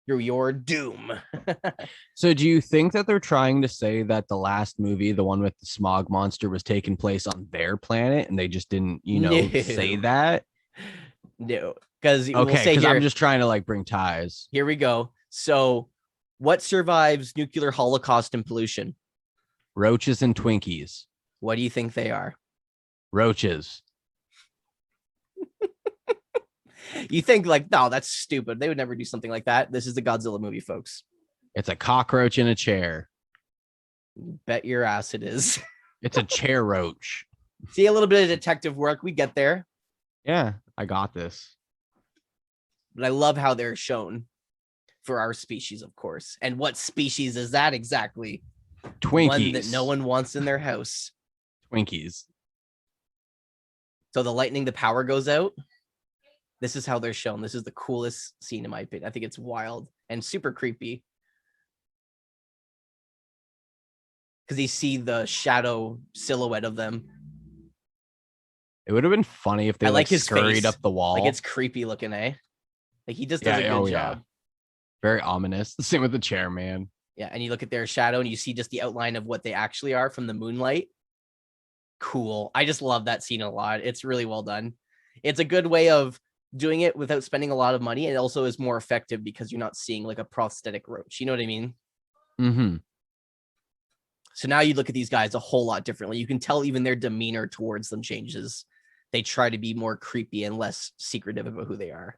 S1: Your doom.
S2: So do you think that they're trying to say that the last movie, the one with the smog monster, was taking place on their planet and they just didn't, say that?
S1: No, because
S2: I'm just trying to like bring ties.
S1: Here we go. So what survives nuclear holocaust and pollution?
S2: Roaches and Twinkies.
S1: What do you think they are?
S2: Roaches.
S1: You think like, no, that's stupid. They would never do something like that. This is the Godzilla movie, folks.
S2: It's a cockroach in a chair.
S1: Bet your ass it is.
S2: It's a chair roach.
S1: See, a little bit of detective work. We get there.
S2: Yeah, I got this.
S1: But I love how they're shown for our species, of course. And what species is that exactly?
S2: Twinkies.
S1: One that no one wants in their house.
S2: Twinkies.
S1: So the power goes out. This is how they're shown. This is the coolest scene in my opinion. I think it's wild and super creepy. Because you see the shadow silhouette of them.
S2: It would have been funny if they like scurried up the wall.
S1: Like it's creepy looking, eh? Like he just does a good job. Yeah.
S2: Very ominous. The same with the chair, man.
S1: Yeah, and you look at their shadow and you see just the outline of what they actually are from the moonlight. Cool. I just love that scene a lot. It's really well done. It's a good way of doing it without spending a lot of money. And it also is more effective because you're not seeing like a prosthetic roach. You know what I mean?
S2: Mm-hmm.
S1: So now you look at these guys a whole lot differently. You can tell even their demeanor towards them changes. They try to be more creepy and less secretive about who they are.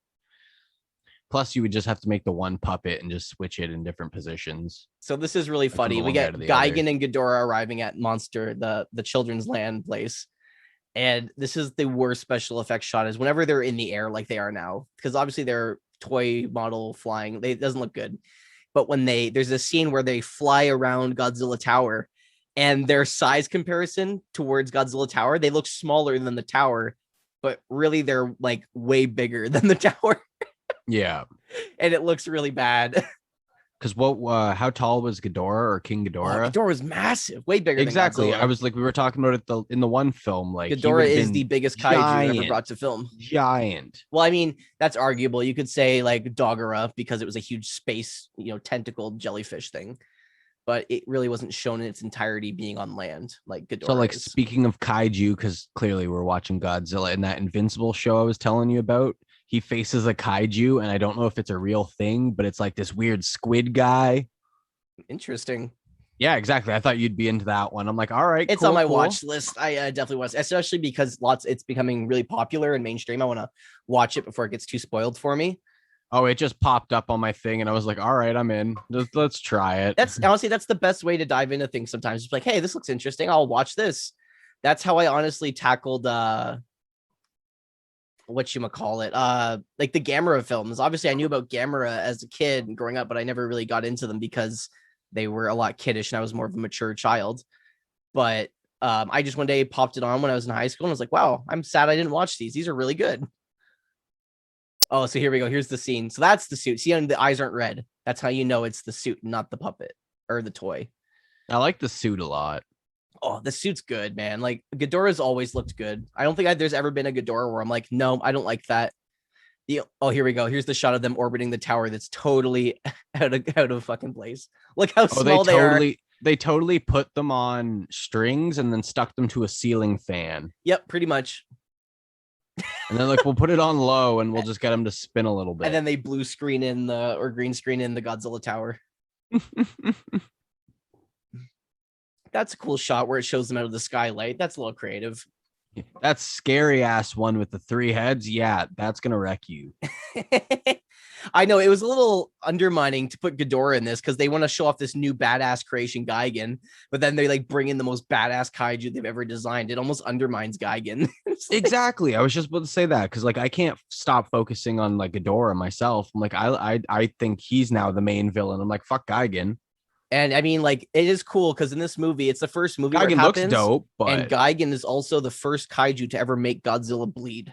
S2: Plus, you would just have to make the one puppet and just switch it in different positions.
S1: So this is really funny. We get Geigen and Ghidorah arriving at Monster, the children's land place. And this is the worst special effects shot is whenever they're in the air like they are now, because obviously they're toy model flying. It doesn't look good. But when there's a scene where they fly around Godzilla Tower and their size comparison towards Godzilla Tower, they look smaller than the tower, but really they're like way bigger than the tower.
S2: Yeah.
S1: And it looks really bad.
S2: Because how tall was Ghidorah or King
S1: Oh,
S2: Ghidorah?
S1: Ghidorah was massive, way bigger
S2: Exactly.
S1: than Godzilla.
S2: I was like, we were talking about it in the one film. Like,
S1: Ghidorah is the biggest kaiju ever brought to film.
S2: Giant.
S1: Well, I mean, that's arguable. You could say like Dogora because it was a huge space, tentacled jellyfish thing, but it really wasn't shown in its entirety being on land like Ghidorah.
S2: So, like,
S1: is.
S2: speaking of kaiju, because clearly we're watching Godzilla in that Invincible show I was telling you about. He faces a kaiju, and I don't know if it's a real thing, but it's like this weird squid guy.
S1: Interesting.
S2: Yeah, exactly. I thought you'd be into that one. I'm like, all right,
S1: it's
S2: cool,
S1: on my
S2: cool.
S1: watch list. I definitely was, especially because it's becoming really popular and mainstream. I want to watch it before it gets too spoiled for me.
S2: Oh, it just popped up on my thing, and I was like, all right, I'm in. Let's try it.
S1: That's honestly, that's the best way to dive into things sometimes. It's like, hey, this looks interesting. I'll watch this. That's how I honestly tackled whatchamacallit, like the Gamera films. Obviously, I knew about Gamera as a kid and growing up, but I never really got into them because they were a lot kiddish and I was more of a mature child. But I just one day popped it on when I was in high school and I was like, wow, I'm sad I didn't watch these. These are really good. Oh, so here we go. Here's the scene. So that's the suit. See, the eyes aren't red. That's how you know it's the suit, not the puppet or the toy.
S2: I like the suit a lot.
S1: Oh, the suit's good, man. Like Ghidorah's always looked good. I don't think there's ever been a Ghidorah where I'm like, no, I don't like that. Here we go. Here's the shot of them orbiting the tower. That's totally out of fucking place. Look how small they are.
S2: They totally put them on strings and then stuck them to a ceiling fan.
S1: Yep, pretty much.
S2: And then like, we'll put it on low and we'll just get them to spin a little bit.
S1: And then they blue screen in or green screen in the Godzilla tower. That's a cool shot where it shows them out of the skylight. That's a little creative.
S2: That scary ass one with the 3 heads. Yeah, that's going to wreck you.
S1: I know it was a little undermining to put Ghidorah in this because they want to show off this new badass creation Geigen, but then they like bring in the most badass kaiju they've ever designed. It almost undermines Geigen.
S2: Exactly. I was just about to say that because like I can't stop focusing on like Ghidorah myself. I'm like, I think he's now the main villain. I'm like, fuck Geigen.
S1: And I mean, like, it is cool because in this movie, it's the first movie
S2: Geigen looks dope, but
S1: and Geigen is also the first kaiju to ever make Godzilla bleed.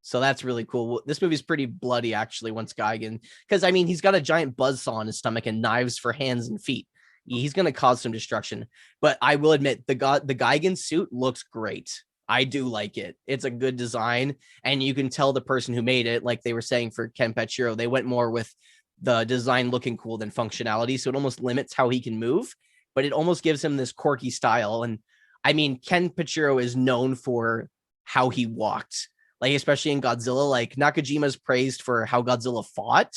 S1: So that's really cool. This movie's pretty bloody, actually, once Geigen, because I mean, he's got a giant buzzsaw on his stomach and knives for hands and feet. He's going to cause some destruction. But I will admit, the Geigen suit looks great. I do like it. It's a good design, and you can tell the person who made it, like they were saying for Ken Pachiro, they went more with the design looking cool than functionality. So it almost limits how he can move, but it almost gives him this quirky style. And I mean, Ken Pachiro is known for how he walked, like, especially in Godzilla. Like Nakajima's praised for how Godzilla fought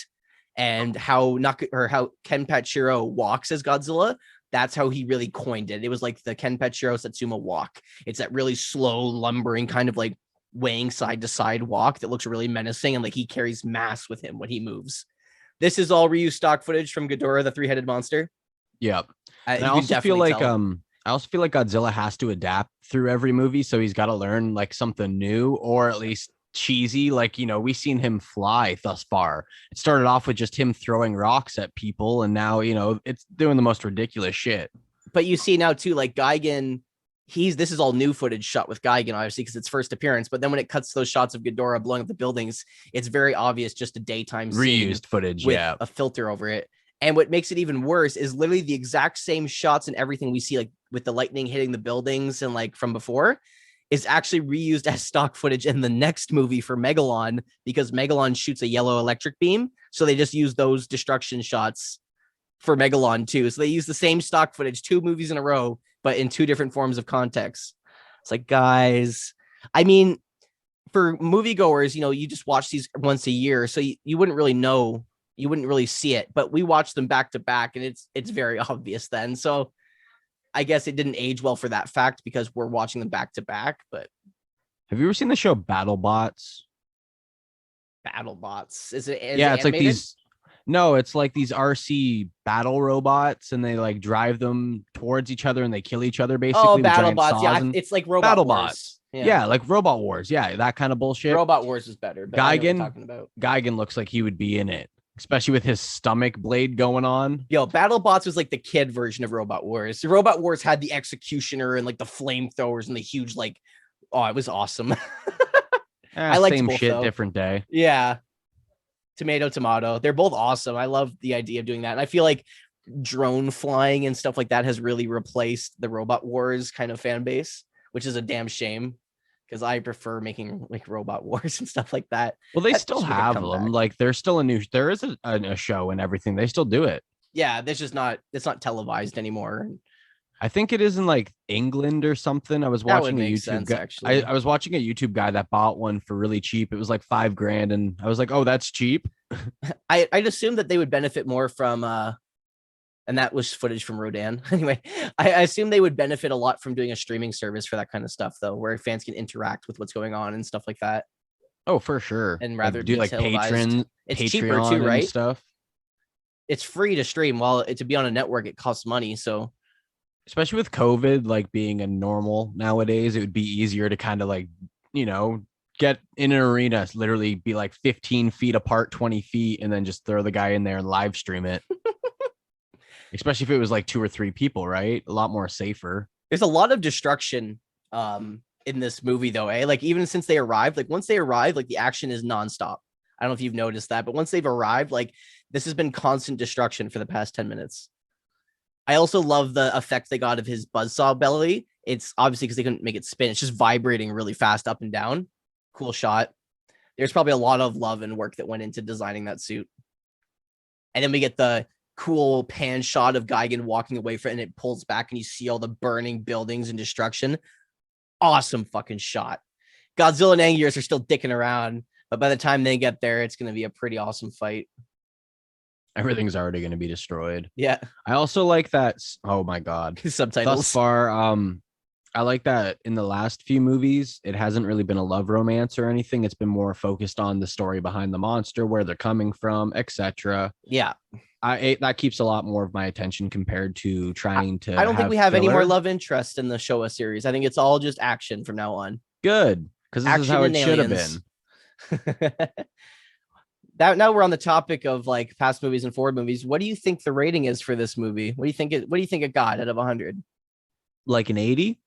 S1: and how Ken Pachiro walks as Godzilla. That's how he really coined it. It was like the Ken Pachiro Satsuma walk. It's that really slow, lumbering kind of like weighing side to side walk that looks really menacing. And like he carries mass with him when he moves. This is all reused stock footage from Ghidorah, the 3-headed monster.
S2: Yep. I also feel like Godzilla has to adapt through every movie, so he's got to learn like something new or at least cheesy. Like, you know, we've seen him fly thus far. It started off with just him throwing rocks at people, and now, you know, it's doing the most ridiculous shit.
S1: But you see now too, like Geigen, this is all new footage shot with Geigen, obviously, because it's first appearance. But then when it cuts those shots of Ghidorah blowing up the buildings, it's very obvious just a daytime
S2: reused footage
S1: with a filter over it. And what makes it even worse is literally the exact same shots and everything we see, like with the lightning hitting the buildings and like from before, is actually reused as stock footage in the next movie for Megalon, because Megalon shoots a yellow electric beam. So they just use those destruction shots for Megalon too. So they use the same stock footage 2 movies in a row, but in 2 different forms of context. It's like, guys, I mean, for moviegoers, you know, you just watch these once a year, so you wouldn't really know, you wouldn't really see it, but we watch them back to back and it's very obvious then. So I guess it didn't age well for that fact because we're watching them back to back. But
S2: have you ever seen the show BattleBots?
S1: BattleBots? It's
S2: like these. No, it's like these RC battle robots, and they like drive them towards each other and they kill each other basically.
S1: Oh, BattleBots. Yeah, it's like Robot Wars.
S2: Yeah, like Robot Wars. Yeah, that kind of bullshit.
S1: Robot Wars is better. But
S2: Geigen looks like he would be in it. especially with his stomach blade going on.
S1: Yo, BattleBots was like the kid version of Robot Wars. The Robot Wars had the executioner and like the flamethrowers and the huge like, oh, it was awesome. I liked
S2: Same
S1: both,
S2: shit,
S1: though.
S2: different day.
S1: Yeah, tomato. They're both awesome. I love the idea of doing that, and I feel like drone flying and stuff like that has really replaced the Robot Wars kind of fan base, which is a damn shame because I prefer making like Robot Wars and stuff like that.
S2: Well, they
S1: That
S2: still
S1: should make a
S2: have them.
S1: comeback.
S2: Like, there's still there is a show and everything. They still do it.
S1: Yeah, it's not televised anymore.
S2: I think it is in like England or something. I was
S1: That would
S2: watching a
S1: make
S2: YouTube
S1: sense,
S2: guy.
S1: actually.
S2: I was watching a YouTube guy that bought one for really cheap. It was like $5,000, and I was like, "Oh, that's cheap."
S1: I'd assume that they would benefit more from and that was footage from Rodan. Anyway, I assume they would benefit a lot from doing a streaming service for that kind of stuff, though, where fans can interact with what's going on and stuff like that.
S2: Oh, for sure.
S1: And rather
S2: like, do like
S1: televised. It's
S2: Patreon
S1: cheaper too, right?
S2: and stuff.
S1: It's free to stream. While to be on a network, it costs money. So,
S2: especially with COVID like being a normal nowadays, it would be easier to kind of like, get in an arena, literally be like 15 feet apart, 20 feet, and then just throw the guy in there and live stream it. Especially if it was like 2 or 3 people, right? A lot more safer.
S1: There's a lot of destruction in this movie, though, eh? Like, even since they arrived, like, once they arrive, like, the action is nonstop. I don't know if you've noticed that, but once they've arrived, like, this has been constant destruction for the past 10 minutes. I also love the effect they got of his buzzsaw belly. It's obviously because they couldn't make it spin. It's just vibrating really fast up and down. Cool shot. There's probably a lot of love and work that went into designing that suit. And then we get the cool pan shot of Geigen walking away from it, and it pulls back and you see all the burning buildings and destruction. Awesome fucking shot. Godzilla and Anguirus are still dicking around, but by the time they get there, it's going to be a pretty awesome fight.
S2: Everything's already going to be destroyed.
S1: Yeah.
S2: I also like that. Oh my God.
S1: Subtitles.
S2: Thus far, I like that in the last few movies, it hasn't really been a love romance or anything. It's been more focused on the story behind the monster, where they're coming from, etc.
S1: Yeah.
S2: That keeps a lot more of my attention compared to trying to.
S1: I don't think we have any more
S2: filler.
S1: love interest in the Showa series. I think it's all just action from now on.
S2: Good, because this is how it should have been.
S1: Now we're on the topic of like past movies and forward movies. What do you think the rating is for this movie? What do you think it got out of 100?
S2: Like an 80?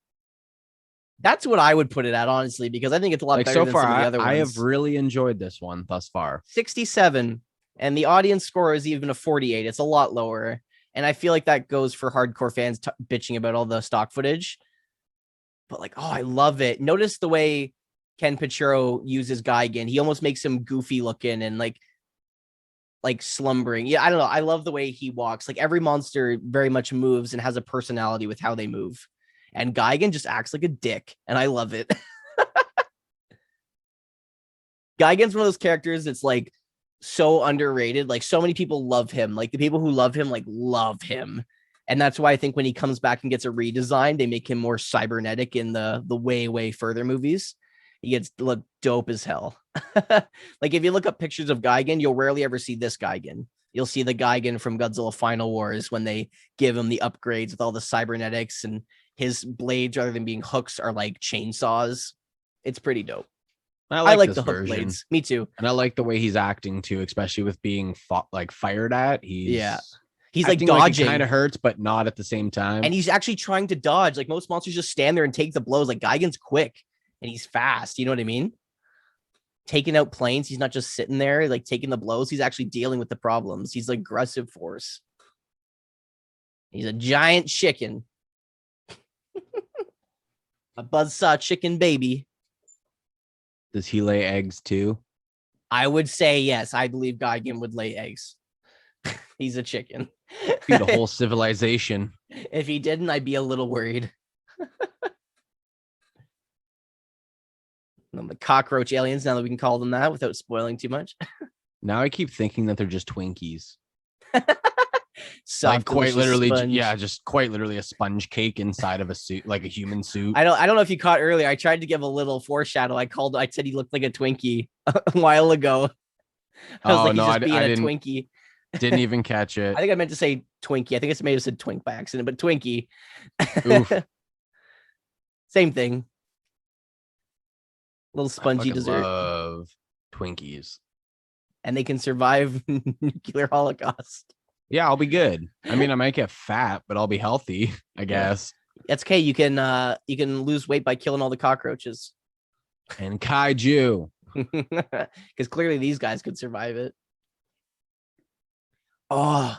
S1: That's what I would put it at, honestly, because I think it's a lot better
S2: so
S1: than
S2: far.
S1: some of the other ones.
S2: I have really enjoyed this one thus far.
S1: 67, and the audience score is even a 48. It's a lot lower, and I feel like that goes for hardcore fans bitching about all the stock footage. But like, oh, I love it. Notice the way Ken Pachiro uses Geigen. He almost makes him goofy looking and like slumbering. Yeah, I don't know. I love the way he walks. Like, every monster very much moves and has a personality with how they move. And Geigen just acts like a dick, and I love it. Geigen's one of those characters that's like so underrated. Like, so many people love him. Like, the people who love him, like, love him. And that's why I think when he comes back and gets a redesign, they make him more cybernetic in the way further movies. He gets look dope as hell. Like, if you look up pictures of Geigen, you'll rarely ever see this Geigen. You'll see the Geigen from Godzilla Final Wars when they give him the upgrades with all the cybernetics, and his blades, rather than being hooks, are like chainsaws. It's pretty dope. I like the hook blades. Me too.
S2: And I like the way he's acting too, especially with being fired at. He's
S1: like dodging.
S2: Kind of hurts, but not at the same time.
S1: And he's actually trying to dodge. Like, most monsters just stand there and take the blows. Like, Geigen's quick and he's fast. You know what I mean? Taking out planes. He's not just sitting there like taking the blows. He's actually dealing with the problems. He's an aggressive force. He's a giant chicken. A buzzsaw chicken baby.
S2: Does he lay eggs too?
S1: I would say yes. I believe Geigen would lay eggs. He's a chicken.
S2: Feed a whole civilization.
S1: If he didn't, I'd be a little worried. The cockroach aliens, now that we can call them that without spoiling too much.
S2: Now I keep thinking that they're just Twinkies.
S1: Soft,
S2: like quite literally,
S1: sponge.
S2: just quite literally a sponge cake inside of a suit, like a human suit.
S1: I don't know if you caught earlier. I tried to give a little foreshadow. I said he looked like a Twinkie a while ago. I was I didn't, Twinkie.
S2: Didn't even catch it.
S1: I think I meant to say Twinkie. I think I may have said Twink by accident, but Twinkie. Same thing. Little spongy dessert.
S2: Love Twinkies.
S1: and they can survive nuclear holocaust.
S2: Yeah, I'll be good. I mean, I might get fat, but I'll be healthy, I guess.
S1: That's okay. You can lose weight by killing all the cockroaches.
S2: And Kaiju.
S1: Because clearly these guys could survive it. Oh,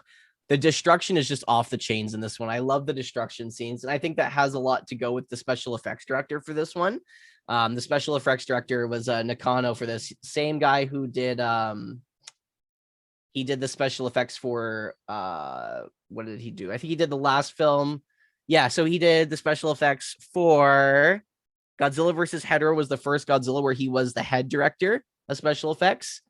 S1: the destruction is just off the chains in this one. I love the destruction scenes, and I think that has a lot to go with the special effects director for this one. The special effects director was Nakano for this, same guy who did he did the special effects for what did he do? I think he did the last film. Yeah, so he did the special effects for Godzilla versus Hedorah was the first Godzilla where he was the head director of special effects.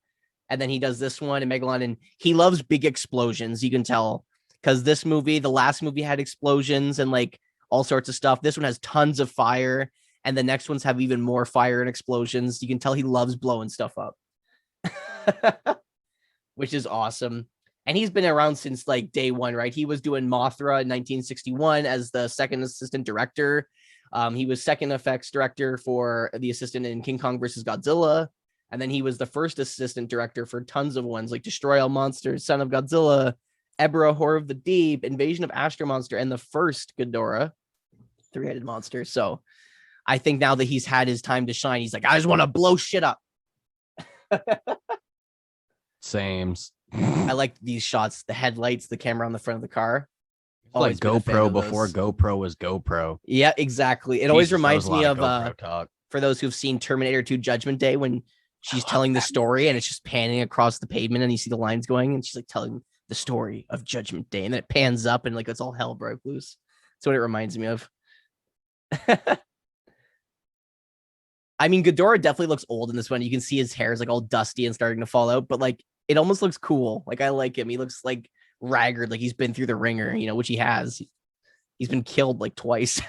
S1: And then he does this one in Megalon, and he loves big explosions. You can tell because this movie, the last movie had explosions and like all sorts of stuff. This one has tons of fire, and the next ones have even more fire and explosions. You can tell he loves blowing stuff up, which is awesome. And he's been around since like day one, right? He was doing Mothra in 1961 as the second assistant director. He was second effects director for the assistant in King Kong versus Godzilla. And then he was the first assistant director for tons of ones like Destroy All Monsters, Son of Godzilla, Ebra, Horror of the Deep, Invasion of Astro Monster, and the first Ghidorah, three-headed monster. So I think now that he's had his time to shine, he's like, I just want to blow shit up.
S2: Sames.
S1: I like these shots, the headlights, the camera on the front of the car.
S2: Like GoPro before GoPro was GoPro.
S1: Yeah, exactly. It always reminds me of
S2: talk.
S1: For those who've seen Terminator 2 Judgment Day, when she's telling the story and it's just panning across the pavement and you see the lines going and she's like telling the story of Judgment Day, and then it pans up and like it's all hell broke loose. That's what it reminds me of. I mean, Ghidorah definitely looks old in this one. You can see his hair is like all dusty and starting to fall out, but like it almost looks cool. Like I like him. He looks like ragged, like he's been through the ringer, you know, which he has. He's been killed like twice.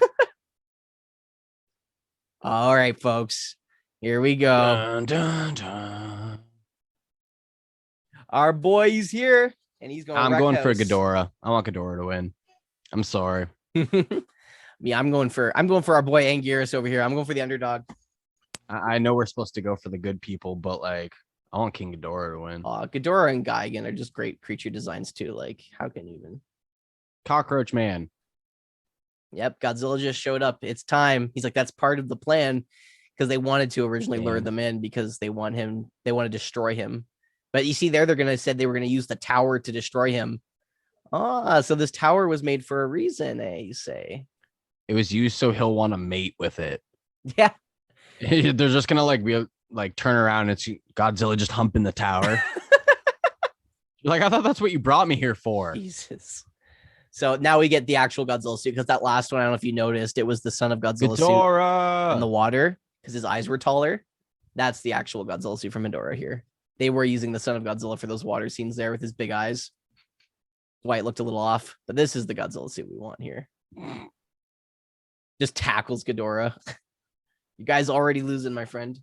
S1: All right, folks. Here we go.
S2: Dun, dun, dun.
S1: Our boy, he's here, and he's going.
S2: I'm going for Ghidorah. I want Ghidorah to win. I'm sorry.
S1: Yeah, I'm going for our boy Anguirus over here. I'm going for the underdog.
S2: I know we're supposed to go for the good people, but like I want King Ghidorah to win.
S1: Ghidorah and Geigen are just great creature designs too. Like, how can you even?
S2: Cockroach Man.
S1: Yep, Godzilla just showed up. It's time. He's like, that's part of the plan, because they wanted to originally lure them in because they want to destroy him. But you see there, they were gonna use the tower to destroy him. So this tower was made for a reason, you say?
S2: It was used so he'll want to mate with it.
S1: Yeah.
S2: They're just gonna be turn around and it's Godzilla just humping the tower. Like, I thought that's what you brought me here for.
S1: Jesus. So now we get the actual Godzilla suit, because that last one, I don't know if you noticed, it was the Son of Godzilla suit in the water because his eyes were taller. That's the actual Godzilla suit from Hedorah here. They were using the Son of Godzilla for those water scenes there with his big eyes. Why it looked a little off, but this is the Godzilla suit we want here. Just tackles Ghidorah. You guys already losing, my friend.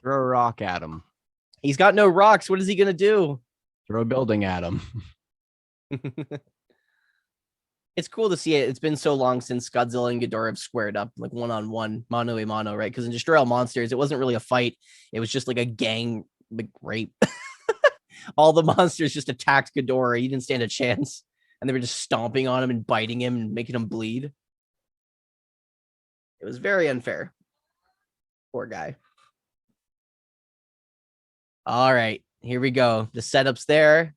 S2: Throw a rock at him.
S1: He's got no rocks. What is he gonna do?
S2: Throw a building at him.
S1: It's cool to see it. It's been so long since Godzilla and Ghidorah have squared up, like one-on-one, mano a mano, right? Because in Destroy All Monsters, it wasn't really a fight. It was just like a gang rape. All the monsters just attacked Ghidorah. He didn't stand a chance. And they were just stomping on him and biting him and making him bleed. It was very unfair. Poor guy. All right, here we go. The setup's there.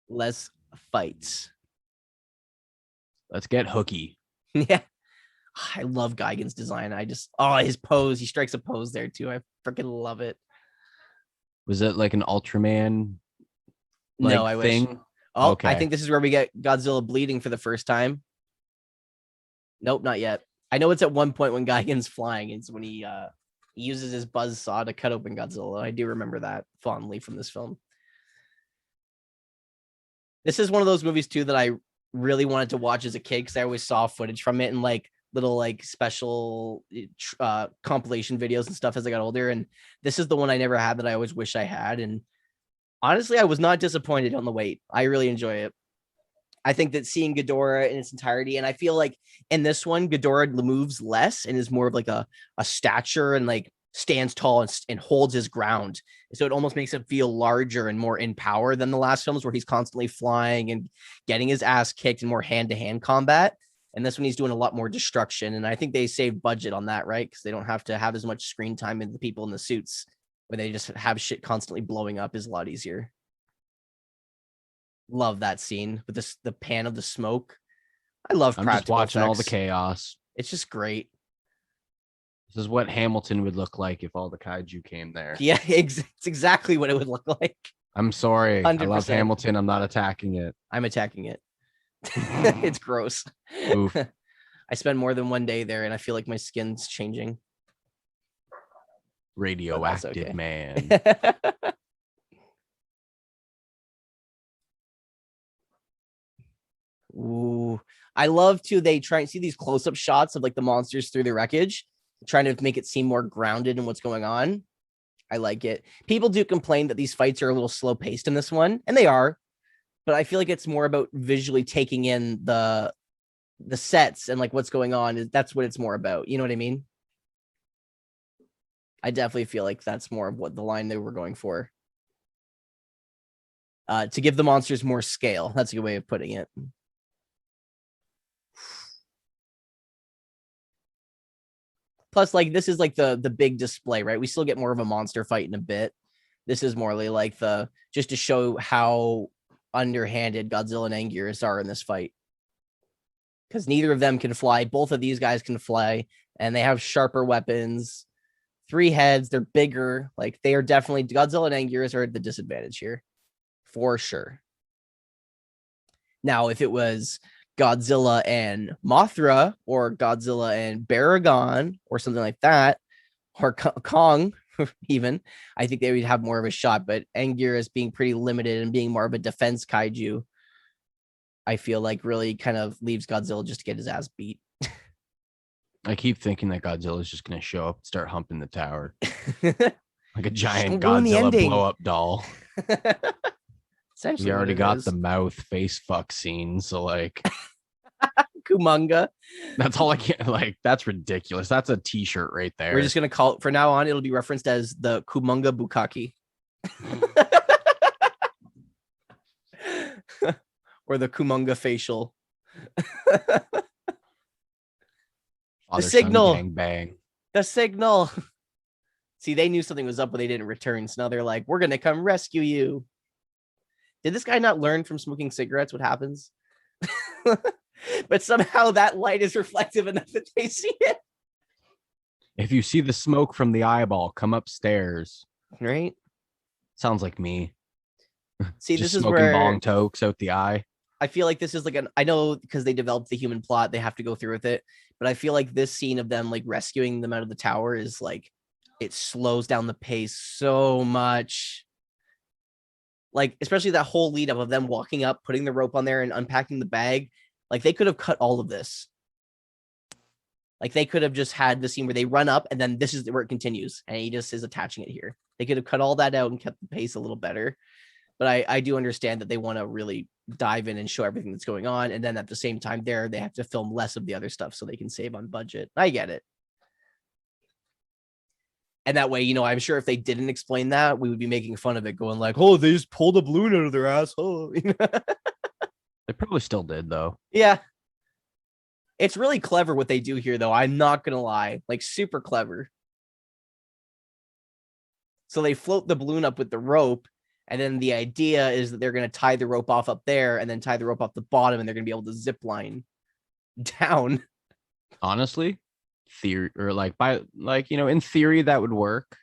S1: Let's fight.
S2: Let's get hooky.
S1: Yeah. I love Geigen's design. His pose. He strikes a pose there too. I freaking love it.
S2: Was it like an Ultraman?
S1: No, I
S2: thing?
S1: wish. Oh,
S2: okay.
S1: I think this is where we get Godzilla bleeding for the first time. Nope, not yet. I know it's at one point when Geigen's flying. It's when he uses his buzzsaw to cut open Godzilla. I do remember that fondly from this film. This is one of those movies too that I really wanted to watch as a kid, because I always saw footage from it and like little like special compilation videos and stuff as I got older. And this is the one I never had that I always wish I had. And honestly, I was not disappointed on the wait. I really enjoy it. I think that seeing Ghidorah in its entirety, and I feel like in this one, Ghidorah moves less and is more of like a stature and like stands tall and holds his ground. So it almost makes him feel larger and more in power than the last films where he's constantly flying and getting his ass kicked in more hand-to-hand combat. And this one he's doing a lot more destruction. And I think they save budget on that, right? Because they don't have to have as much screen time in the people in the suits where they just have shit constantly blowing up is a lot easier. Love that scene with this the pan of the smoke. I love
S2: I'm just
S1: practical
S2: watching all the
S1: effects.
S2: chaos.
S1: It's just great.
S2: This is what Hamilton would look like if all the kaiju came there.
S1: Yeah, it's exactly what it would look like.
S2: I'm sorry.
S1: 100%.
S2: I love Hamilton. I'm not attacking it.
S1: I'm attacking it. It's gross.
S2: Oof.
S1: I spend more than one day there and I feel like my skin's changing.
S2: Radioactive
S1: okay.
S2: man.
S1: Ooh, I love to they try and see these close-up shots of like the monsters through the wreckage, trying to make it seem more grounded in what's going on. I like it. People do complain that these fights are a little slow paced in this one, and they are, but I feel like it's more about visually taking in the sets and like what's going on. That's what it's more about. You know what I mean? I definitely feel like that's more of what the line they were going for. To give the monsters more scale. That's a good way of putting it. Plus, like, this is like the big display, right? We still get more of a monster fight in a bit. This is more like the just to show how underhanded Godzilla and Anguirus are in this fight. Because neither of them can fly. Both of these guys can fly, and they have sharper weapons. 3 heads, they're bigger. Like, they are definitely Godzilla and Anguirus are at the disadvantage here. For sure. Now, if it was Godzilla and Mothra or Godzilla and Baragon or something like that, or Kong even, I think they would have more of a shot. But Anguirus being pretty limited and being more of a defense kaiju, I feel like really kind of leaves Godzilla just to get his ass beat.
S2: I keep thinking that Godzilla is just going to show up and start humping the tower. Like a giant Godzilla blow-up doll. We already got the mouth face fuck scene, so like
S1: Kumonga.
S2: That's all I can like. That's ridiculous. That's a t-shirt right there.
S1: We're just gonna call it from now on. It'll be referenced as the Kumonga Bukaki. Or the Kumonga facial. The signal.
S2: Bang bang.
S1: The signal. See, they knew something was up, but they didn't return. So now they're like, we're gonna come rescue you. Did this guy not learn from smoking cigarettes what happens? But somehow that light is reflective enough that they see it.
S2: If you see the smoke from the eyeball, come upstairs.
S1: Right?
S2: Sounds like me.
S1: See,
S2: just
S1: this is
S2: smoking
S1: where
S2: bong tokes out the eye.
S1: I feel like this is like I know because they developed the human plot, they have to go through with it. But I feel like this scene of them like rescuing them out of the tower is like, it slows down the pace so much. Like, especially that whole lead up of them walking up, putting the rope on there and unpacking the bag. Like, they could have cut all of this. Like, they could have just had the scene where they run up and then this is where it continues. And he just is attaching it here. They could have cut all that out and kept the pace a little better. But I do understand that they want to really dive in and show everything that's going on. And then at the same time there, they have to film less of the other stuff so they can save on budget. I get it. And that way, you know, I'm sure if they didn't explain that, we would be making fun of it, going like, oh, they just pulled a balloon out of their asshole.
S2: They probably still did, though.
S1: Yeah. It's really clever what they do here, though. I'm not going to lie. Like, super clever. So they float the balloon up with the rope. And then the idea is that they're going to tie the rope off up there and then tie the rope off the bottom. And they're going to be able to zip line down.
S2: Honestly, theory or like by like, you know, in theory that would work.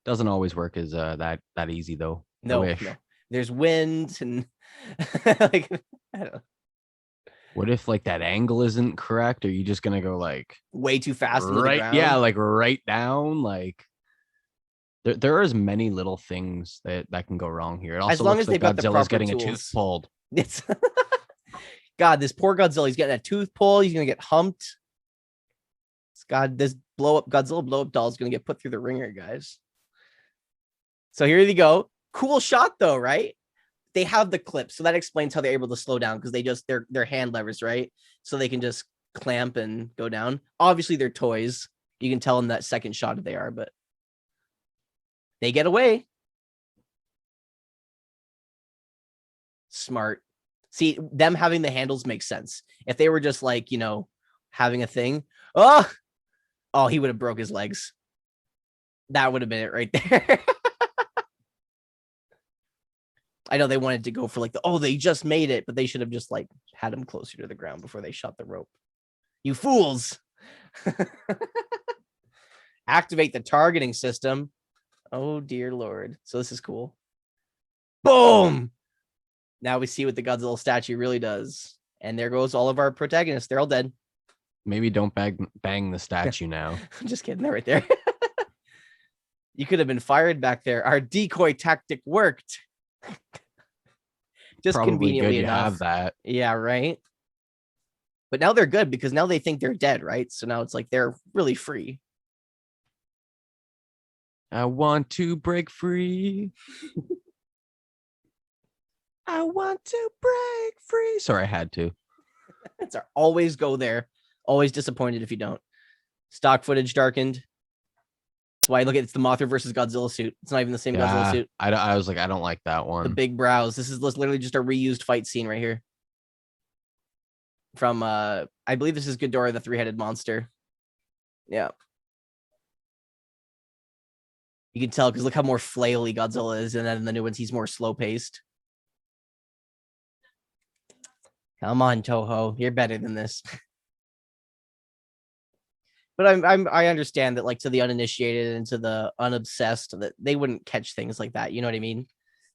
S2: Doesn't always work as that easy though.
S1: No. There's wind and like, I don't know.
S2: What if like that angle isn't correct? Are you just gonna go like
S1: way too fast into
S2: right?
S1: the ground?
S2: Yeah, like right down. Like there are as many little things that can go wrong here. It also
S1: as long
S2: looks
S1: as
S2: like
S1: they've got the
S2: Godzilla's
S1: proper
S2: getting
S1: tools.
S2: a tooth pulled.
S1: It's God, this poor Godzilla. He's getting a tooth pull. He's gonna get humped. God, this Godzilla blow up doll is gonna get put through the ringer, guys. So here you go. Cool shot though, right? they have the clip, so that explains how they're able to slow down because they're hand levers, right? So they can just clamp and go down. Obviously, they're toys. You can tell in that second shot that they are, but they get away. Smart. See, them having the handles makes sense. If they were just like, having a thing, oh, he would have broke his legs. That would have been it right there. I know they wanted to go for like they just made it, but they should have just like had him closer to the ground before they shot the rope. You fools. Activate the targeting system. Oh, dear Lord. So this is cool. Boom. Now we see what the Godzilla statue really does. And there goes all of our protagonists. They're all dead.
S2: Maybe don't bang the statue now.
S1: I'm just kidding. They're right there. You could have been fired back there. Our decoy tactic worked. Just
S2: Probably
S1: conveniently
S2: good
S1: enough.
S2: Have that.
S1: Yeah, right. But now they're good because now they think they're dead, right? So now it's like they're really free.
S2: I want to break free. I want to break free. Sorry, I had to.
S1: It's always go there. Always disappointed if you don't. Stock footage darkened. That's why I look at it's the Mothra versus Godzilla suit. It's not even the same Godzilla suit.
S2: I was like, I don't like that one.
S1: The big brows. This is literally just a reused fight scene right here. From I believe this is Ghidorah, the three-headed monster. Yeah. You can tell because look how more flaily Godzilla is, and then in the new ones he's more slow-paced. Come on, Toho, you're better than this. But I understand that, like, to the uninitiated and to the unobsessed, that they wouldn't catch things like that. You know what I mean?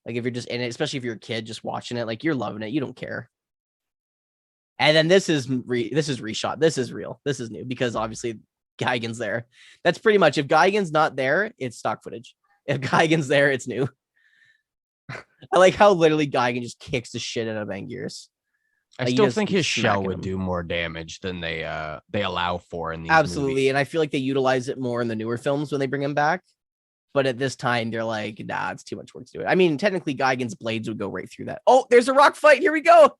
S1: Like if you're just in it, especially if you're a kid just watching it, like you're loving it, you don't care. And then this is reshot. This is real. This is new because obviously Geigen's there. That's pretty much if Geigen's not there, it's stock footage. If Geigen's there, it's new. I like how literally Geigen just kicks the shit out of Anguirus.
S2: I still think his shell would do more damage than they allow for in these
S1: absolutely
S2: movies.
S1: And I feel like they utilize it more in the newer films when they bring him back, but at this time they're like, nah, it's too much work to do it. I mean, technically Geigen's blades would go right through that. Oh, there's a rock fight. Here we go.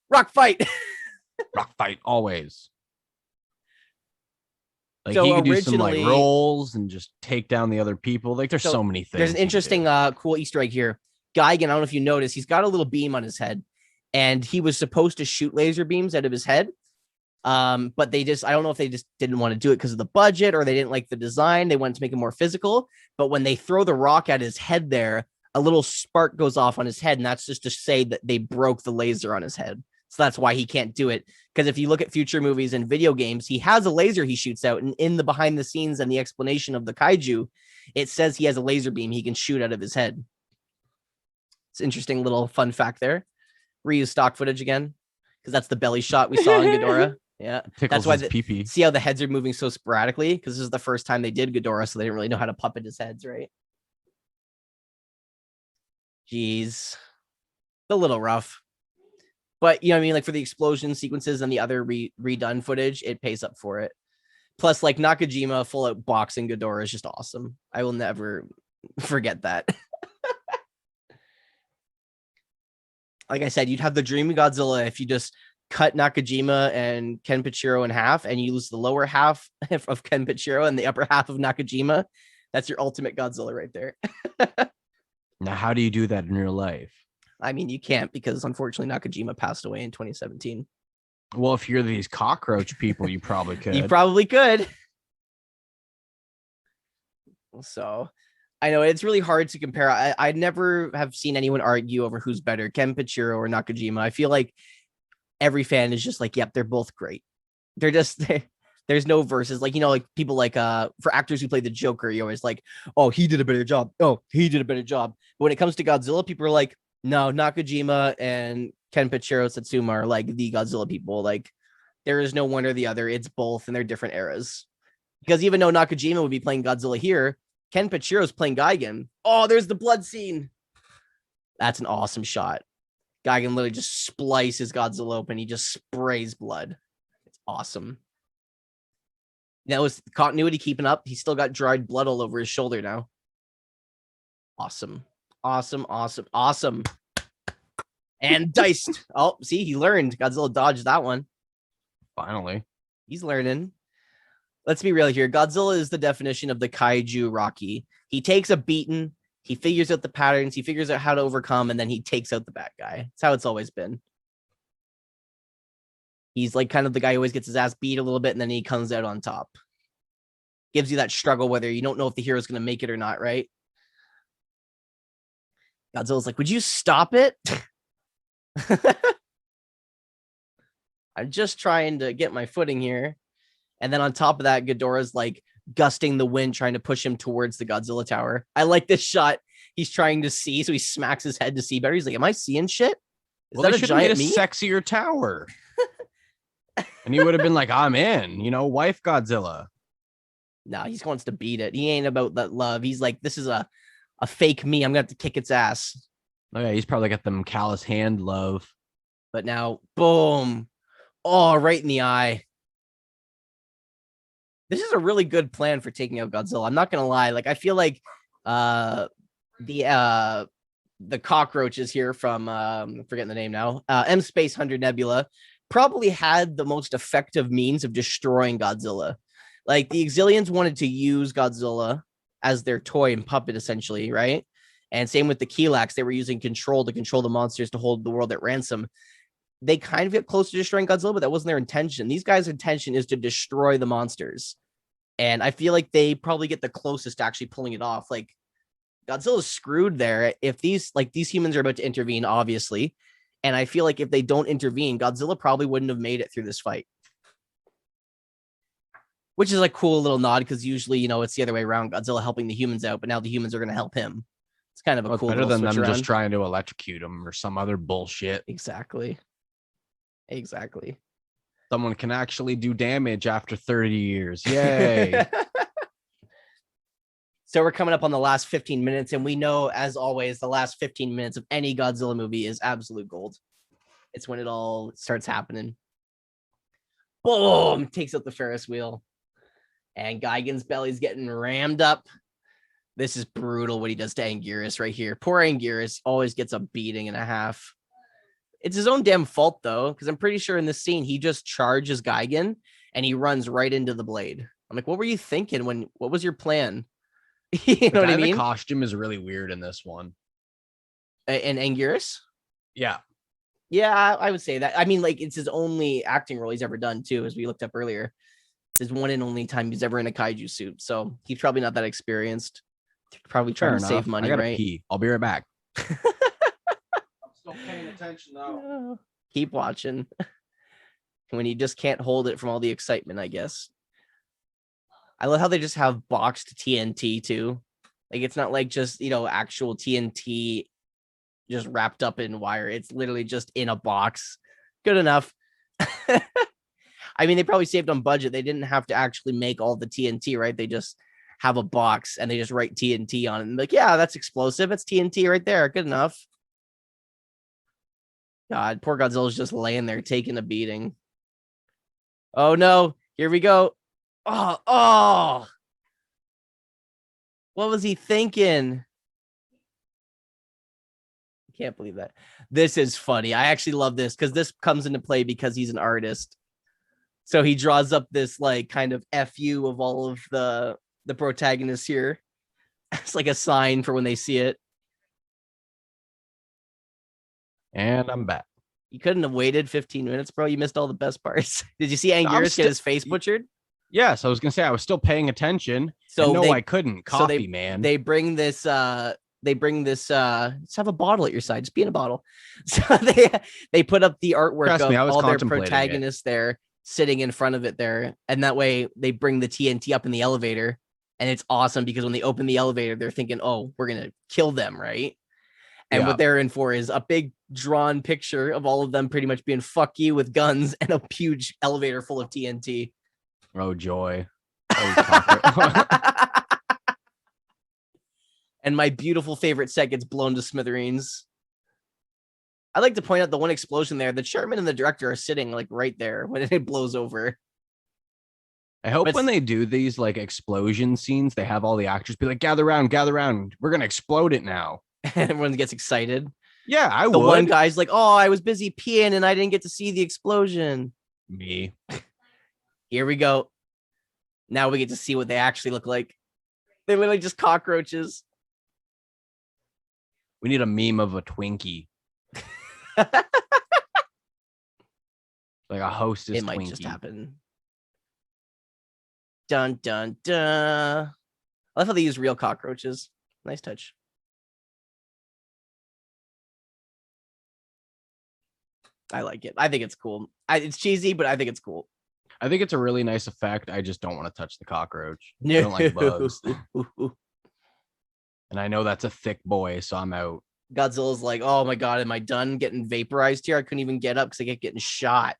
S1: Rock fight.
S2: Rock fight always. Like
S1: so
S2: he could do some like rolls and just take down the other people. Like there's so many things.
S1: There's an interesting cool Easter egg here. Geigen, I don't know if you noticed, he's got a little beam on his head. And he was supposed to shoot laser beams out of his head. But I don't know if they just didn't want to do it because of the budget or they didn't like the design. They wanted to make it more physical. But when they throw the rock at his head there, a little spark goes off on his head. And that's just to say that they broke the laser on his head. So that's why he can't do it. Because if you look at future movies and video games, he has a laser he shoots out. And in the behind the scenes and the explanation of the kaiju, it says he has a laser beam he can shoot out of his head. It's an interesting little fun fact there. Reuse stock footage again because that's the belly shot we saw in Ghidorah. Yeah, that's why see how the heads are moving so sporadically because this is the first time they did Ghidorah, so they didn't really know how to puppet his heads, right? Jeez, a little rough, but you know what I mean. Like for the explosion sequences and the other redone footage, it pays up for it. Plus, like Nakajima full out boxing Ghidorah is just awesome. I will never forget that. Like I said, you'd have the dream of Godzilla if you just cut Nakajima and Kenpachiro in half and you lose the lower half of Kenpachiro and the upper half of Nakajima. That's your ultimate Godzilla right there.
S2: Now, how do you do that in real life?
S1: I mean, you can't because unfortunately Nakajima passed away in 2017.
S2: Well, if you're these cockroach people, you probably could.
S1: You probably could. So I know it's really hard to compare. I never have seen anyone argue over who's better, Kenpachiro or Nakajima. I feel like every fan is just like, yep, they're both great. They're just there's no verses. Like, you know, like people like for actors who play the Joker, you always like, oh, he did a better job. Oh, he did a better job. But when it comes to Godzilla, people are like, no, Nakajima and Kenpachiro Satsuma are like the Godzilla people. Like, there is no one or the other. It's both, and they're different eras. Because even though Nakajima would be playing Godzilla here, Kenpachiro's playing Geigen. Oh, there's the blood scene. That's an awesome shot. Geigen literally just splices Godzilla open. He just sprays blood. It's awesome. That was continuity keeping up. He's still got dried blood all over his shoulder now. Awesome. Awesome, awesome, awesome. and diced. Oh, see, he learned. Godzilla dodged that one.
S2: Finally.
S1: He's learning. Let's be real here. Godzilla is the definition of the kaiju Rocky. He takes a beating, he figures out the patterns, he figures out how to overcome, and then he takes out the bad guy. That's how it's always been. He's like kind of the guy who always gets his ass beat a little bit, and then he comes out on top. Gives you that struggle whether you don't know if the hero's going to make it or not, right? Godzilla's like, would you stop it? I'm just trying to get my footing here. And then on top of that, Ghidorah's like gusting the wind, trying to push him towards the Godzilla tower. I like this shot. He's trying to see, so he smacks his head to see better. He's like, am I seeing shit?
S2: Is that a giant sexier tower? And he would have been like, I'm in, wife Godzilla.
S1: No, he just wants to beat it. He ain't about that love. He's like, this is a fake me. I'm going to have to kick its ass.
S2: Oh, yeah, he's probably got them callous hand love.
S1: But now, boom. Oh, right in the eye. This is a really good plan for taking out Godzilla. I'm not going to lie. Like, I feel like the cockroaches here from, I'm forgetting the name now, M Space 100 Nebula probably had the most effective means of destroying Godzilla. Like, the Exilians wanted to use Godzilla as their toy and puppet, essentially, right? And same with the Kilax. They were using control to control the monsters to hold the world at ransom. They kind of get close to destroying Godzilla, but that wasn't their intention. These guys' intention is to destroy the monsters. And I feel like they probably get the closest to actually pulling it off. Like, Godzilla's screwed there. If these humans are about to intervene, obviously. And I feel like if they don't intervene, Godzilla probably wouldn't have made it through this fight. Which is a cool little nod, because usually, it's the other way around. Godzilla helping the humans out, but now the humans are going to help him. It's kind of a cool
S2: better than them
S1: around.
S2: Just trying to electrocute him or some other bullshit.
S1: Exactly.
S2: Someone can actually do damage after 30 years. Yay.
S1: So we're coming up on the last 15 minutes, and we know, as always, the last 15 minutes of any Godzilla movie is absolute gold. It's when it all starts happening. Boom! Takes out the Ferris wheel. And Geigen's belly's getting rammed up. This is brutal what he does to Anguirus right here. Poor Anguirus always gets a beating and a half. It's his own damn fault, though, because I'm pretty sure in this scene, he just charges Geigen, and he runs right into the blade. I'm like, what were you thinking? What was your plan? You know what I mean?
S2: The costume is really weird in this one.
S1: And Anguirus?
S2: Yeah.
S1: Yeah, I would say that. I mean, like, it's his only acting role he's ever done, too, as we looked up earlier. It's his one and only time he's ever in a kaiju suit. So he's probably not that experienced. Probably trying to save money, right?
S2: Pee. I'll be right back. I'm still paying attention, though.
S1: Keep watching. When you just can't hold it from all the excitement, I guess. I love how they just have boxed TNT, too. Like, it's not like just, actual TNT just wrapped up in wire. It's literally just in a box. Good enough. I mean, they probably saved on budget. They didn't have to actually make all the TNT, right? They just have a box and they just write TNT on it. And like, yeah, that's explosive. It's TNT right there. Good enough. God, poor Godzilla's just laying there taking a beating. Oh, no. Here we go. Oh. What was he thinking? I can't believe that. This is funny. I actually love this because this comes into play because he's an artist. So he draws up this like kind of FU of all of the protagonists here. It's like a sign for when they see it.
S2: And I'm back.
S1: You couldn't have waited 15 minutes, bro. You missed all the best parts. Did you see Anguirus get his face butchered?
S2: Yes, I was gonna say I was still paying attention. So no, I couldn't. Coffee, man.
S1: They bring this. Let's have a bottle at your side. Just be in a bottle. So they put up the artwork of all their protagonists there, sitting in front of it there, and that way they bring the TNT up in the elevator, and it's awesome because when they open the elevator, they're thinking, "Oh, we're gonna kill them, right?" And what they're in for is a big drawn picture of all of them pretty much being "fuck you" with guns and a huge elevator full of TNT.
S2: Oh joy!
S1: And my beautiful favorite set gets blown to smithereens. I'd like to point out the one explosion there. The chairman and the director are sitting like right there when it blows over.
S2: I hope when they do these like explosion scenes, they have all the actors be like, gather around. We're going to explode it now.
S1: And everyone gets excited.
S2: Yeah, I
S1: The
S2: would.
S1: one guy's like, oh, I was busy peeing and I didn't get to see the explosion.
S2: Me.
S1: Here we go. Now we get to see what they actually look like. They're literally just cockroaches.
S2: We need a meme of a Twinkie. Like a hostess
S1: It might
S2: Twinkie.
S1: just happen. Dun, dun, dun. I love how they use real cockroaches. Nice touch. I like it. I think it's cool. It's cheesy, but I think it's cool.
S2: I think it's a really nice effect. I just don't want to touch the cockroach. I don't like bugs. And I know that's a thick boy, so I'm out.
S1: Godzilla's like, oh my god, am I done getting vaporized here? I couldn't even get up because I kept getting shot.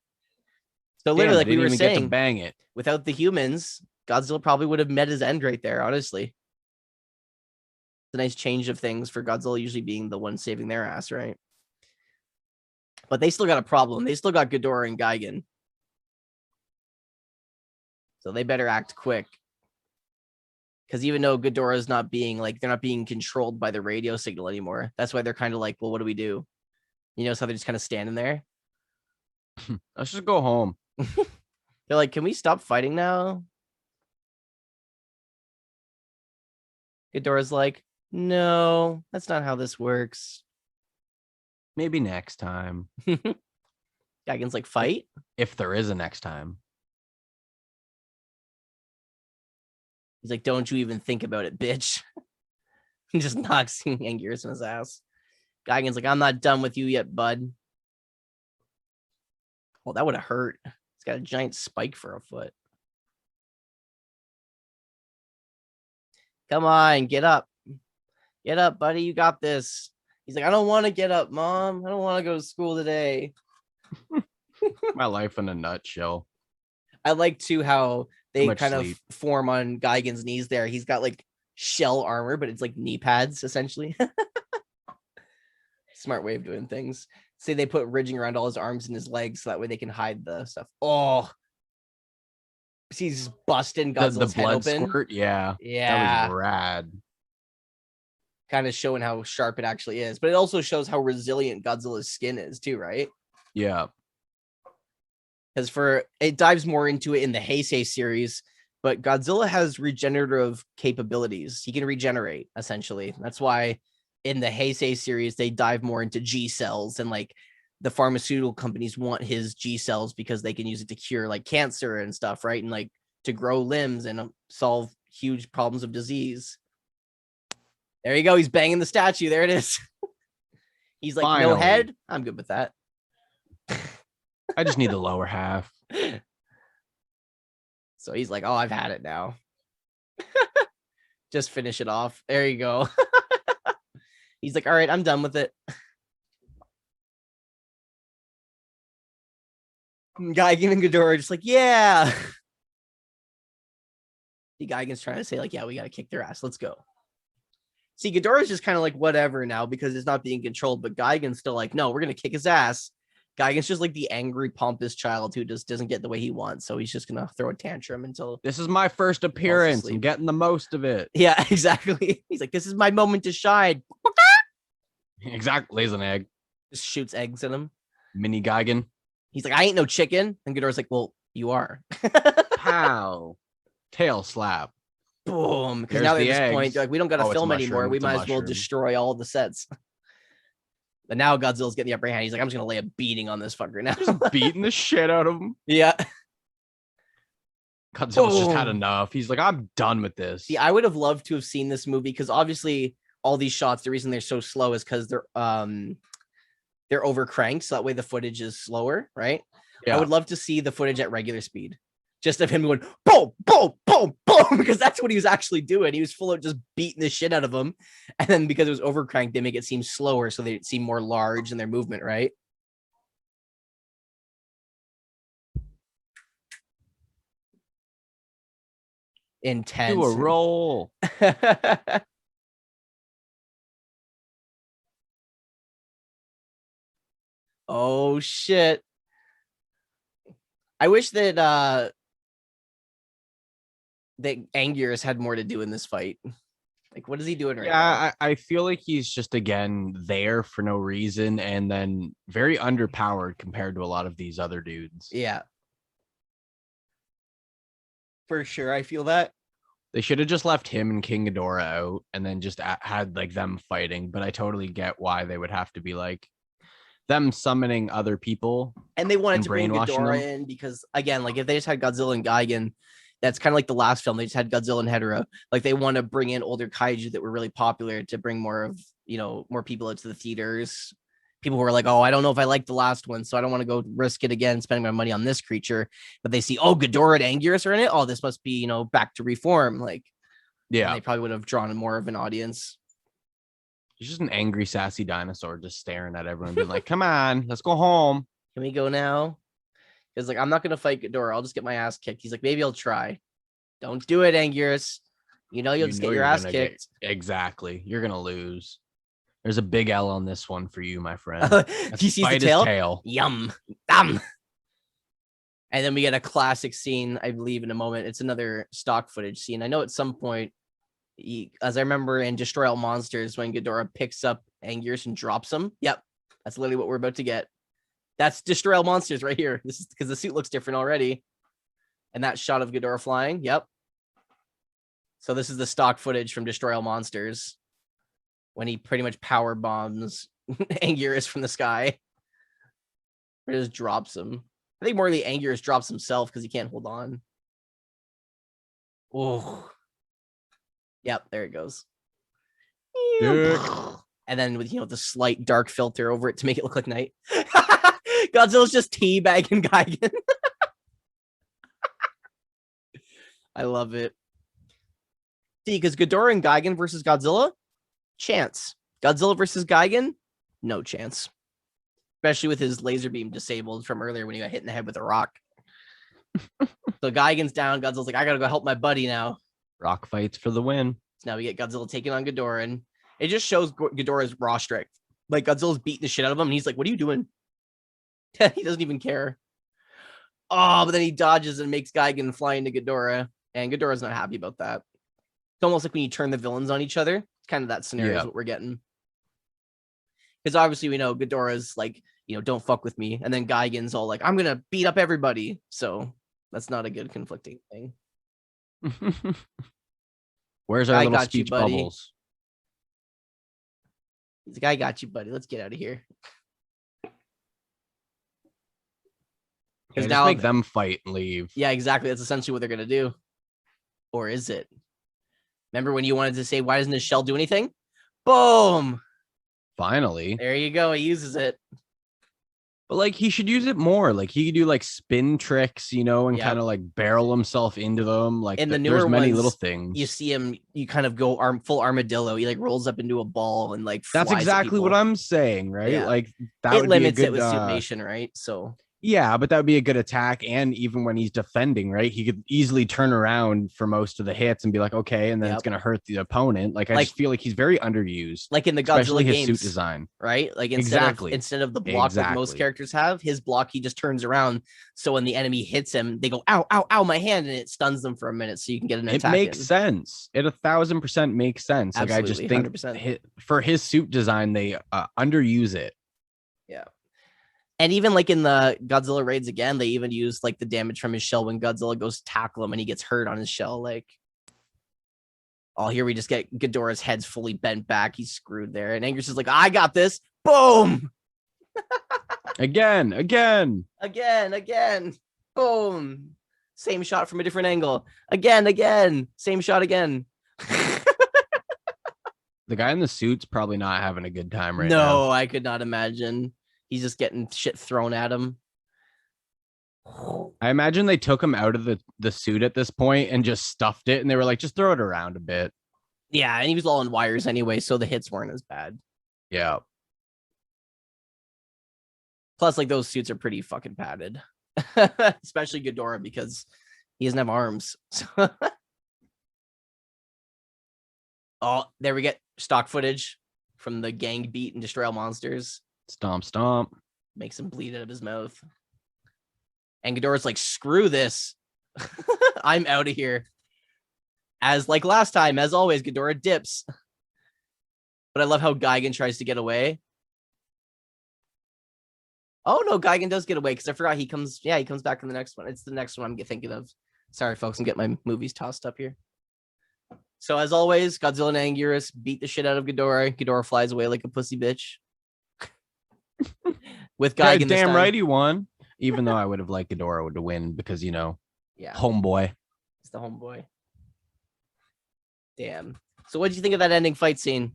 S1: So literally, like we were saying,
S2: get to bang it.
S1: Without the humans, Godzilla probably would have met his end right there, honestly. It's a nice change of things for Godzilla usually being the one saving their ass, right? But they still got a problem. They still got Ghidorah and Geigen. So they better act quick. Because even though Ghidorah is not being like, they're not being controlled by the radio signal anymore. That's why they're kind of like, well, what do we do? You know, so they're just kind of standing there.
S2: Let's just go home.
S1: They're like, can we stop fighting now? Ghidorah's like, no, that's not how this works.
S2: Maybe next time.
S1: Geigen's like, fight?
S2: If there is a next time.
S1: He's like, don't you even think about it, bitch. He just knocks Anguirus in his ass. Geigen's like, I'm not done with you yet, bud. Oh, that would have hurt. It's got a giant spike for a foot. Come on, get up. Get up, buddy. You got this. He's like, I don't want to get up, Mom. I don't want to go to school today.
S2: My life in a nutshell.
S1: I like, too, how they kind
S2: sleep.
S1: of form on Geigen's knees there. He's got, like, shell armor, but it's like knee pads, essentially. Smart way of doing things. Say they put ridging around all his arms and his legs so that way they can hide the stuff. Oh, he's busting Godzilla's
S2: the blood
S1: head open.
S2: Squirt, yeah.
S1: Yeah.
S2: That was rad.
S1: Kind of showing how sharp it actually is, but it also shows how resilient Godzilla's skin is too, right?
S2: Yeah.
S1: Because it dives more into it in the Heisei series, but Godzilla has regenerative capabilities. He can regenerate, essentially. That's why in the Heisei series, they dive more into G cells, and like the pharmaceutical companies want his G cells because they can use it to cure like cancer and stuff, right? And like to grow limbs and solve huge problems of disease. There you go. He's banging the statue. There it is. He's like,
S2: Finally.
S1: no head. I'm good with that.
S2: I just need the lower half.
S1: So he's like, oh, I've had it now. Just finish it off. There you go. He's like, all right, I'm done with it. Geigen and Ghidorah are just like, yeah. The Geigen's trying to say like, yeah, we got to kick their ass. Let's go. See, Ghidorah's just kind of like, whatever now because it's not being controlled. But Geigen's still like, no, we're going to kick his ass. Geigen's just like the angry, pompous child who just doesn't get the way he wants. So he's just going to throw a tantrum until.
S2: This is my first appearance. I'm getting the most of it.
S1: Yeah, exactly. He's like, this is my moment to shine.
S2: Exactly. Lays an egg.
S1: Just shoots eggs at him.
S2: Mini Geigen.
S1: He's like, I ain't no chicken. And Ghidorah's like, well, you are.
S2: Pow. Tail slap.
S1: Boom. Because now at this
S2: eggs.
S1: point, like, we don't got to film anymore. We might as well destroy all the sets. But now Godzilla's getting the upper hand. He's like, I'm just going to lay a beating on this fucker now.
S2: Just beating the shit out of him.
S1: Yeah.
S2: Godzilla's just had enough. He's like, I'm done with this.
S1: See, I would have loved to have seen this movie because obviously all these shots, the reason they're so slow is because they're over cranked. So that way the footage is slower, right? Yeah. I would love to see the footage at regular speed. Just of him going boom, boom, boom, boom, because that's what he was actually doing. He was full of just beating the shit out of them. And then because it was overcranked, they make it seem slower so they seem more large in their movement, right? Intense.
S2: Do a roll.
S1: Oh, shit. I wish that Anguirus had more to do in this fight. Like, what is he doing right now?
S2: Yeah, I feel like he's just again there for no reason and then very underpowered compared to a lot of these other dudes.
S1: Yeah, for sure. I feel that.
S2: They should have just left him and King Ghidorah out and then just had like them fighting. But I totally get why they would have to be like them summoning other people
S1: And they wanted
S2: and
S1: to bring
S2: brainwashing
S1: Ghidorah
S2: them.
S1: in because, again, like if they just had Godzilla and Geigen, that's kind of like the last film. They just had Godzilla and Hedorah. Like they want to bring in older kaiju that were really popular to bring more of, more people into the theaters. People who are like, oh, I don't know if I like the last one, so I don't want to go risk it again, spending my money on this creature. But they see, oh, Ghidorah and Anguirus are in it. Oh, this must be, back to reform. Like, and they probably would have drawn more of an audience.
S2: He's just an angry, sassy dinosaur just staring at everyone, being like, come on, let's go home.
S1: Can we go now? Because like, I'm not going to fight Ghidorah. I'll just get my ass kicked. He's like, maybe I'll try. Don't do it, Anguirus. You'll just get your ass kicked.
S2: Exactly. You're going to lose. There's a big L on this one for you, my friend.
S1: Do you see the
S2: tail?
S1: Yum. And then we get a classic scene, I believe, in a moment. It's another stock footage scene. I know at some point, as I remember in Destroy All Monsters, when Ghidorah picks up Anguirus and drops him. Yep. That's literally what we're about to get. That's Destroy All Monsters right here. This is because the suit looks different already. And that shot of Ghidorah flying. Yep. So this is the stock footage from Destroy All Monsters when he pretty much power bombs Anguirus from the sky. Or just drops him. I think more the Anguirus drops himself because he can't hold on. Oh. Yep, there it goes. And then with the slight dark filter over it to make it look like night. Godzilla's just teabagging Geigen. I love it. See, because Ghidorah and Geigen versus Godzilla, chance. Godzilla versus Geigen, no chance. Especially with his laser beam disabled from earlier when he got hit in the head with a rock. So Geigen's down. Godzilla's like, I gotta go help my buddy now.
S2: Rock fights for the win.
S1: So now we get Godzilla taking on Ghidorah, and it just shows Ghidorah's raw strength. Like Godzilla's beating the shit out of him, and he's like, "What are you doing?" He doesn't even care. Oh, but then he dodges and makes Geigen fly into Ghidorah, and Ghidorah's not happy about that. It's almost like when you turn the villains on each other. It's kind of that scenario is what we're getting. Because obviously we know Ghidorah's like, don't fuck with me, and then Geigen's all like, I'm gonna beat up everybody. So that's not a good conflicting thing.
S2: Where's our little speech bubbles?
S1: He's like, I got you, buddy. Let's get out of here.
S2: Because now make them fight and leave.
S1: Yeah, exactly. That's essentially what they're gonna do. Or is it? Remember when you wanted to say, why doesn't his shell do anything? Boom.
S2: Finally.
S1: There you go. He uses it.
S2: But like he should use it more. Like he could do like spin tricks, and kind of like barrel himself into them. Like
S1: in the newer
S2: there's many
S1: ones,
S2: little things.
S1: You see him, you kind of go full armadillo. He like rolls up into a ball and like
S2: that's exactly what I'm saying, right?
S1: Yeah.
S2: Like that
S1: it
S2: would
S1: limits
S2: be a good,
S1: it with suitmation, right? So
S2: yeah, but that would be a good attack. And even when he's defending, right, he could easily turn around for most of the hits and be like, okay, and then it's going to hurt the opponent. Like, I just feel like he's very underused.
S1: Like in the Godzilla games,
S2: his suit design,
S1: right? Like instead of the block that most characters have, his block, he just turns around. So when the enemy hits him, they go, ow, ow, ow, my hand, and it stuns them for a minute so you can get an attack.
S2: It makes sense. It 1,000% makes sense. Absolutely, like, I just think 100%. For his suit design, they underuse it.
S1: Yeah. And even like in the Godzilla raids again, they even use like the damage from his shell when Godzilla goes to tackle him and he gets hurt on his shell. Like, oh, here we just get Ghidorah's head's fully bent back. He's screwed there. And Anguirus is like, I got this. Boom.
S2: Again.
S1: Boom. Same shot from a different angle. Again. Same shot again.
S2: The guy in the suit's probably not having a good time right now.
S1: No, I could not imagine. He's just getting shit thrown at him.
S2: I imagine they took him out of the suit at this point and just stuffed it. And they were like, just throw it around a bit.
S1: Yeah, and he was all in wires anyway, so the hits weren't as bad.
S2: Yeah.
S1: Plus, like, those suits are pretty fucking padded. Especially Ghidorah, because he doesn't have arms. Oh, there we get stock footage from the gang beat and Destroy All Monsters.
S2: Stomp.
S1: Makes him bleed out of his mouth. And Ghidorah's like, screw this. I'm out of here. As like last time, as always, Ghidorah dips. But I love how Geigen tries to get away. Oh no, Geigen does get away because I forgot he comes. Yeah, he comes back in the next one. It's the next one I'm thinking of. Sorry, folks, I'm getting my movies tossed up here. So as always, Godzilla and Anguirus beat the shit out of Ghidorah. Ghidorah flies away like a pussy bitch. With Geigen,
S2: damn right he won. Even though I would have liked Ghidorah to win because
S1: yeah,
S2: homeboy.
S1: It's the homeboy. Damn. So what did you think of that ending fight scene?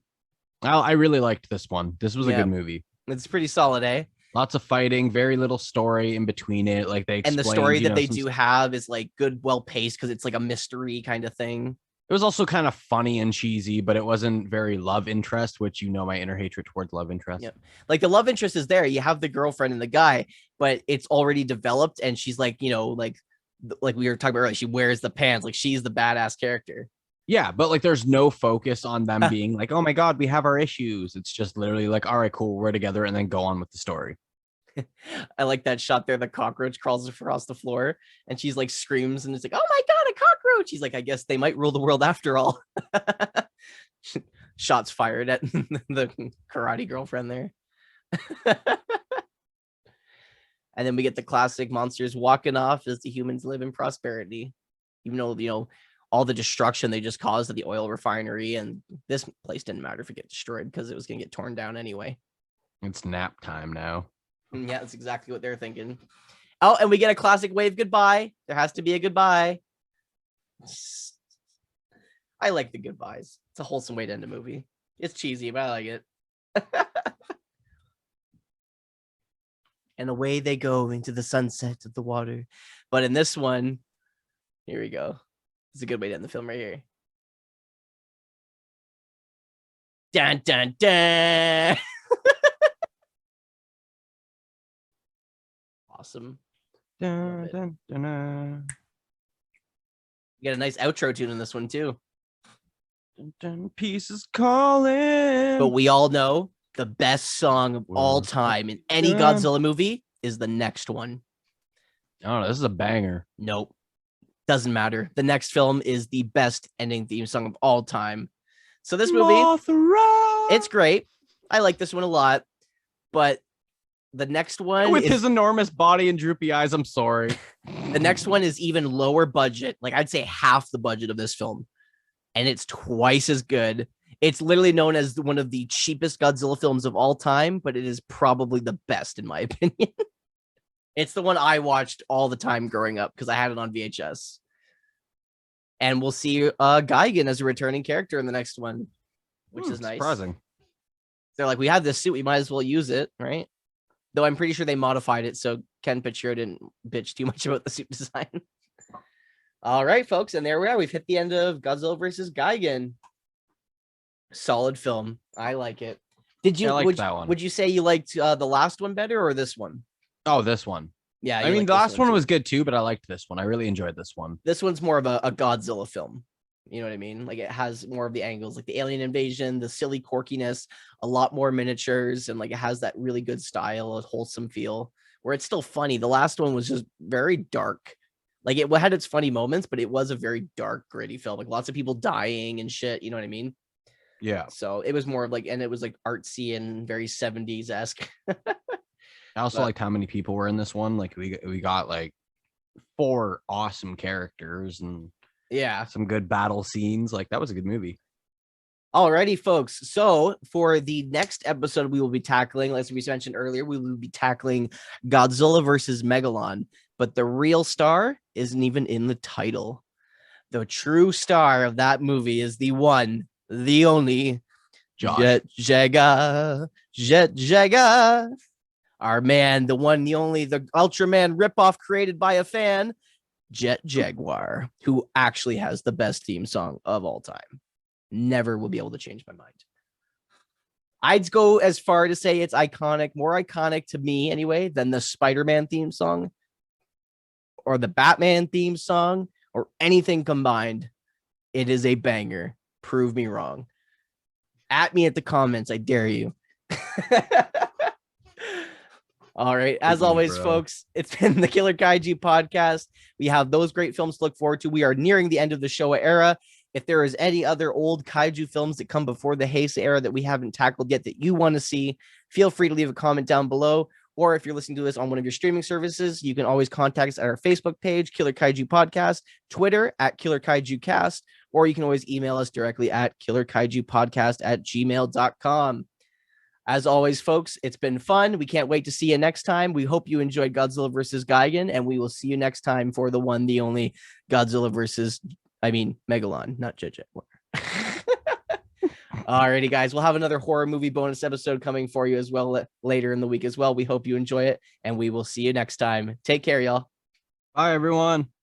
S2: I really liked this one. This was a good movie.
S1: It's pretty solid, eh?
S2: Lots of fighting, very little story in between it. Like they explained,
S1: and the story that they do have is like good, well paced because it's like a mystery kind of thing.
S2: It was also kind of funny and cheesy, but it wasn't very love interest, which my inner hatred towards love interest.
S1: Yeah, like the love interest is there. You have the girlfriend and the guy, but it's already developed, and she's like, like we were talking about earlier, she wears the pants, like she's the badass character.
S2: Yeah, but like there's no focus on them being like, oh my god, we have our issues. It's just literally like, all right, cool, we're together, and then go on with the story.
S1: I like that shot there. The cockroach crawls across the floor and she's like screams and it's like, oh my god, a cockroach. He's like, I guess they might rule the world after all. Shots fired at the karate girlfriend there. And then we get the classic monsters walking off as the humans live in prosperity, even though all the destruction they just caused at the oil refinery, and this place didn't matter if it get destroyed because it was going to get torn down anyway.
S2: It's nap time now.
S1: Yeah, that's exactly what they're thinking. Oh, and we get a classic wave goodbye. There has to be a goodbye. I like the goodbyes. It's a wholesome way to end a movie. It's cheesy, but I like it. And away they go into the sunset of the water. But in this one, here we go. It's a good way to end the film right here. Dun, dun, dun. Awesome.
S2: Dun, dun, dun, dun.
S1: You got a nice outro tune in this one too.
S2: Dun, dun, pieces calling.
S1: But we all know the best song of all time in any Godzilla movie is the next one.
S2: I don't know. This is a banger.
S1: Nope. Doesn't matter. The next film is the best ending theme song of all time. So this movie,
S2: Mothra.
S1: It's great. I like this one a lot. But the next one
S2: with his enormous body and droopy eyes, I'm sorry.
S1: The next one is even lower budget. Like I'd say half the budget of this film. And it's twice as good. It's literally known as one of the cheapest Godzilla films of all time, but it is probably the best in my opinion. It's the one I watched all the time growing up because I had it on VHS. And we'll see Geigen as a returning character in the next one, which is nice.
S2: Surprising.
S1: They're like, we have this suit, we might as well use it, right? Though I'm pretty sure they modified it so Ken Picciott didn't bitch too much about the suit design. All right, folks, and there we are. We've hit the end of Godzilla versus Geigen. Solid film. I like it. Did you
S2: like that one?
S1: Would you say you liked the last one better or this one?
S2: Oh, this one.
S1: Yeah,
S2: I mean, the last one was good too, but I liked this one. I really enjoyed this one.
S1: This one's more of a Godzilla film. You know what I mean? Like it has more of the angles, like the alien invasion, the silly quirkiness, a lot more miniatures, and like it has that really good style, a wholesome feel where it's still funny. The last one was just very dark. Like it had its funny moments, but it was a very dark, gritty film. Like lots of people dying and shit. You know what I mean?
S2: Yeah.
S1: So it was more of like, and it was like artsy and very 70s-esque.
S2: I also liked how many people were in this one. Like we got like 4 awesome characters and some good battle scenes. Like that was a good movie.
S1: Alrighty, folks. So for the next episode, we will be tackling, as we mentioned earlier, we will be tackling Godzilla versus Megalon. But the real star isn't even in the title. The true star of that movie is the one, the only, Jet Jaguar. Our man, the one, the only, the Ultraman ripoff created by a fan, Jet Jaguar, who actually has the best theme song of all time. Never will be able to change my mind. I'd go as far to say it's iconic, more iconic to me anyway, than the Spider-Man theme song or the Batman theme song or anything combined. It is a banger. Prove me wrong. At me at the comments, I dare you. All right. As always, folks, it's been the Killer Kaiju podcast. We have those great films to look forward to. We are nearing the end of the Showa era. If there is any other old kaiju films that come before the Heisei era that we haven't tackled yet that you want to see, feel free to leave a comment down below. Or if you're listening to this on one of your streaming services, you can always contact us at our Facebook page, Killer Kaiju Podcast, Twitter at Killer Kaiju Cast, or you can always email us directly at killerkaijupodcast@gmail.com. As always, folks, it's been fun. We can't wait to see you next time. We hope you enjoyed Godzilla versus Geigen, and we will see you next time for the one, the only Godzilla versus, Megalon, not JJ. Alrighty, guys, we'll have another horror movie bonus episode coming for you as well later in the week as well. We hope you enjoy it, and we will see you next time. Take care, y'all.
S2: Bye, everyone.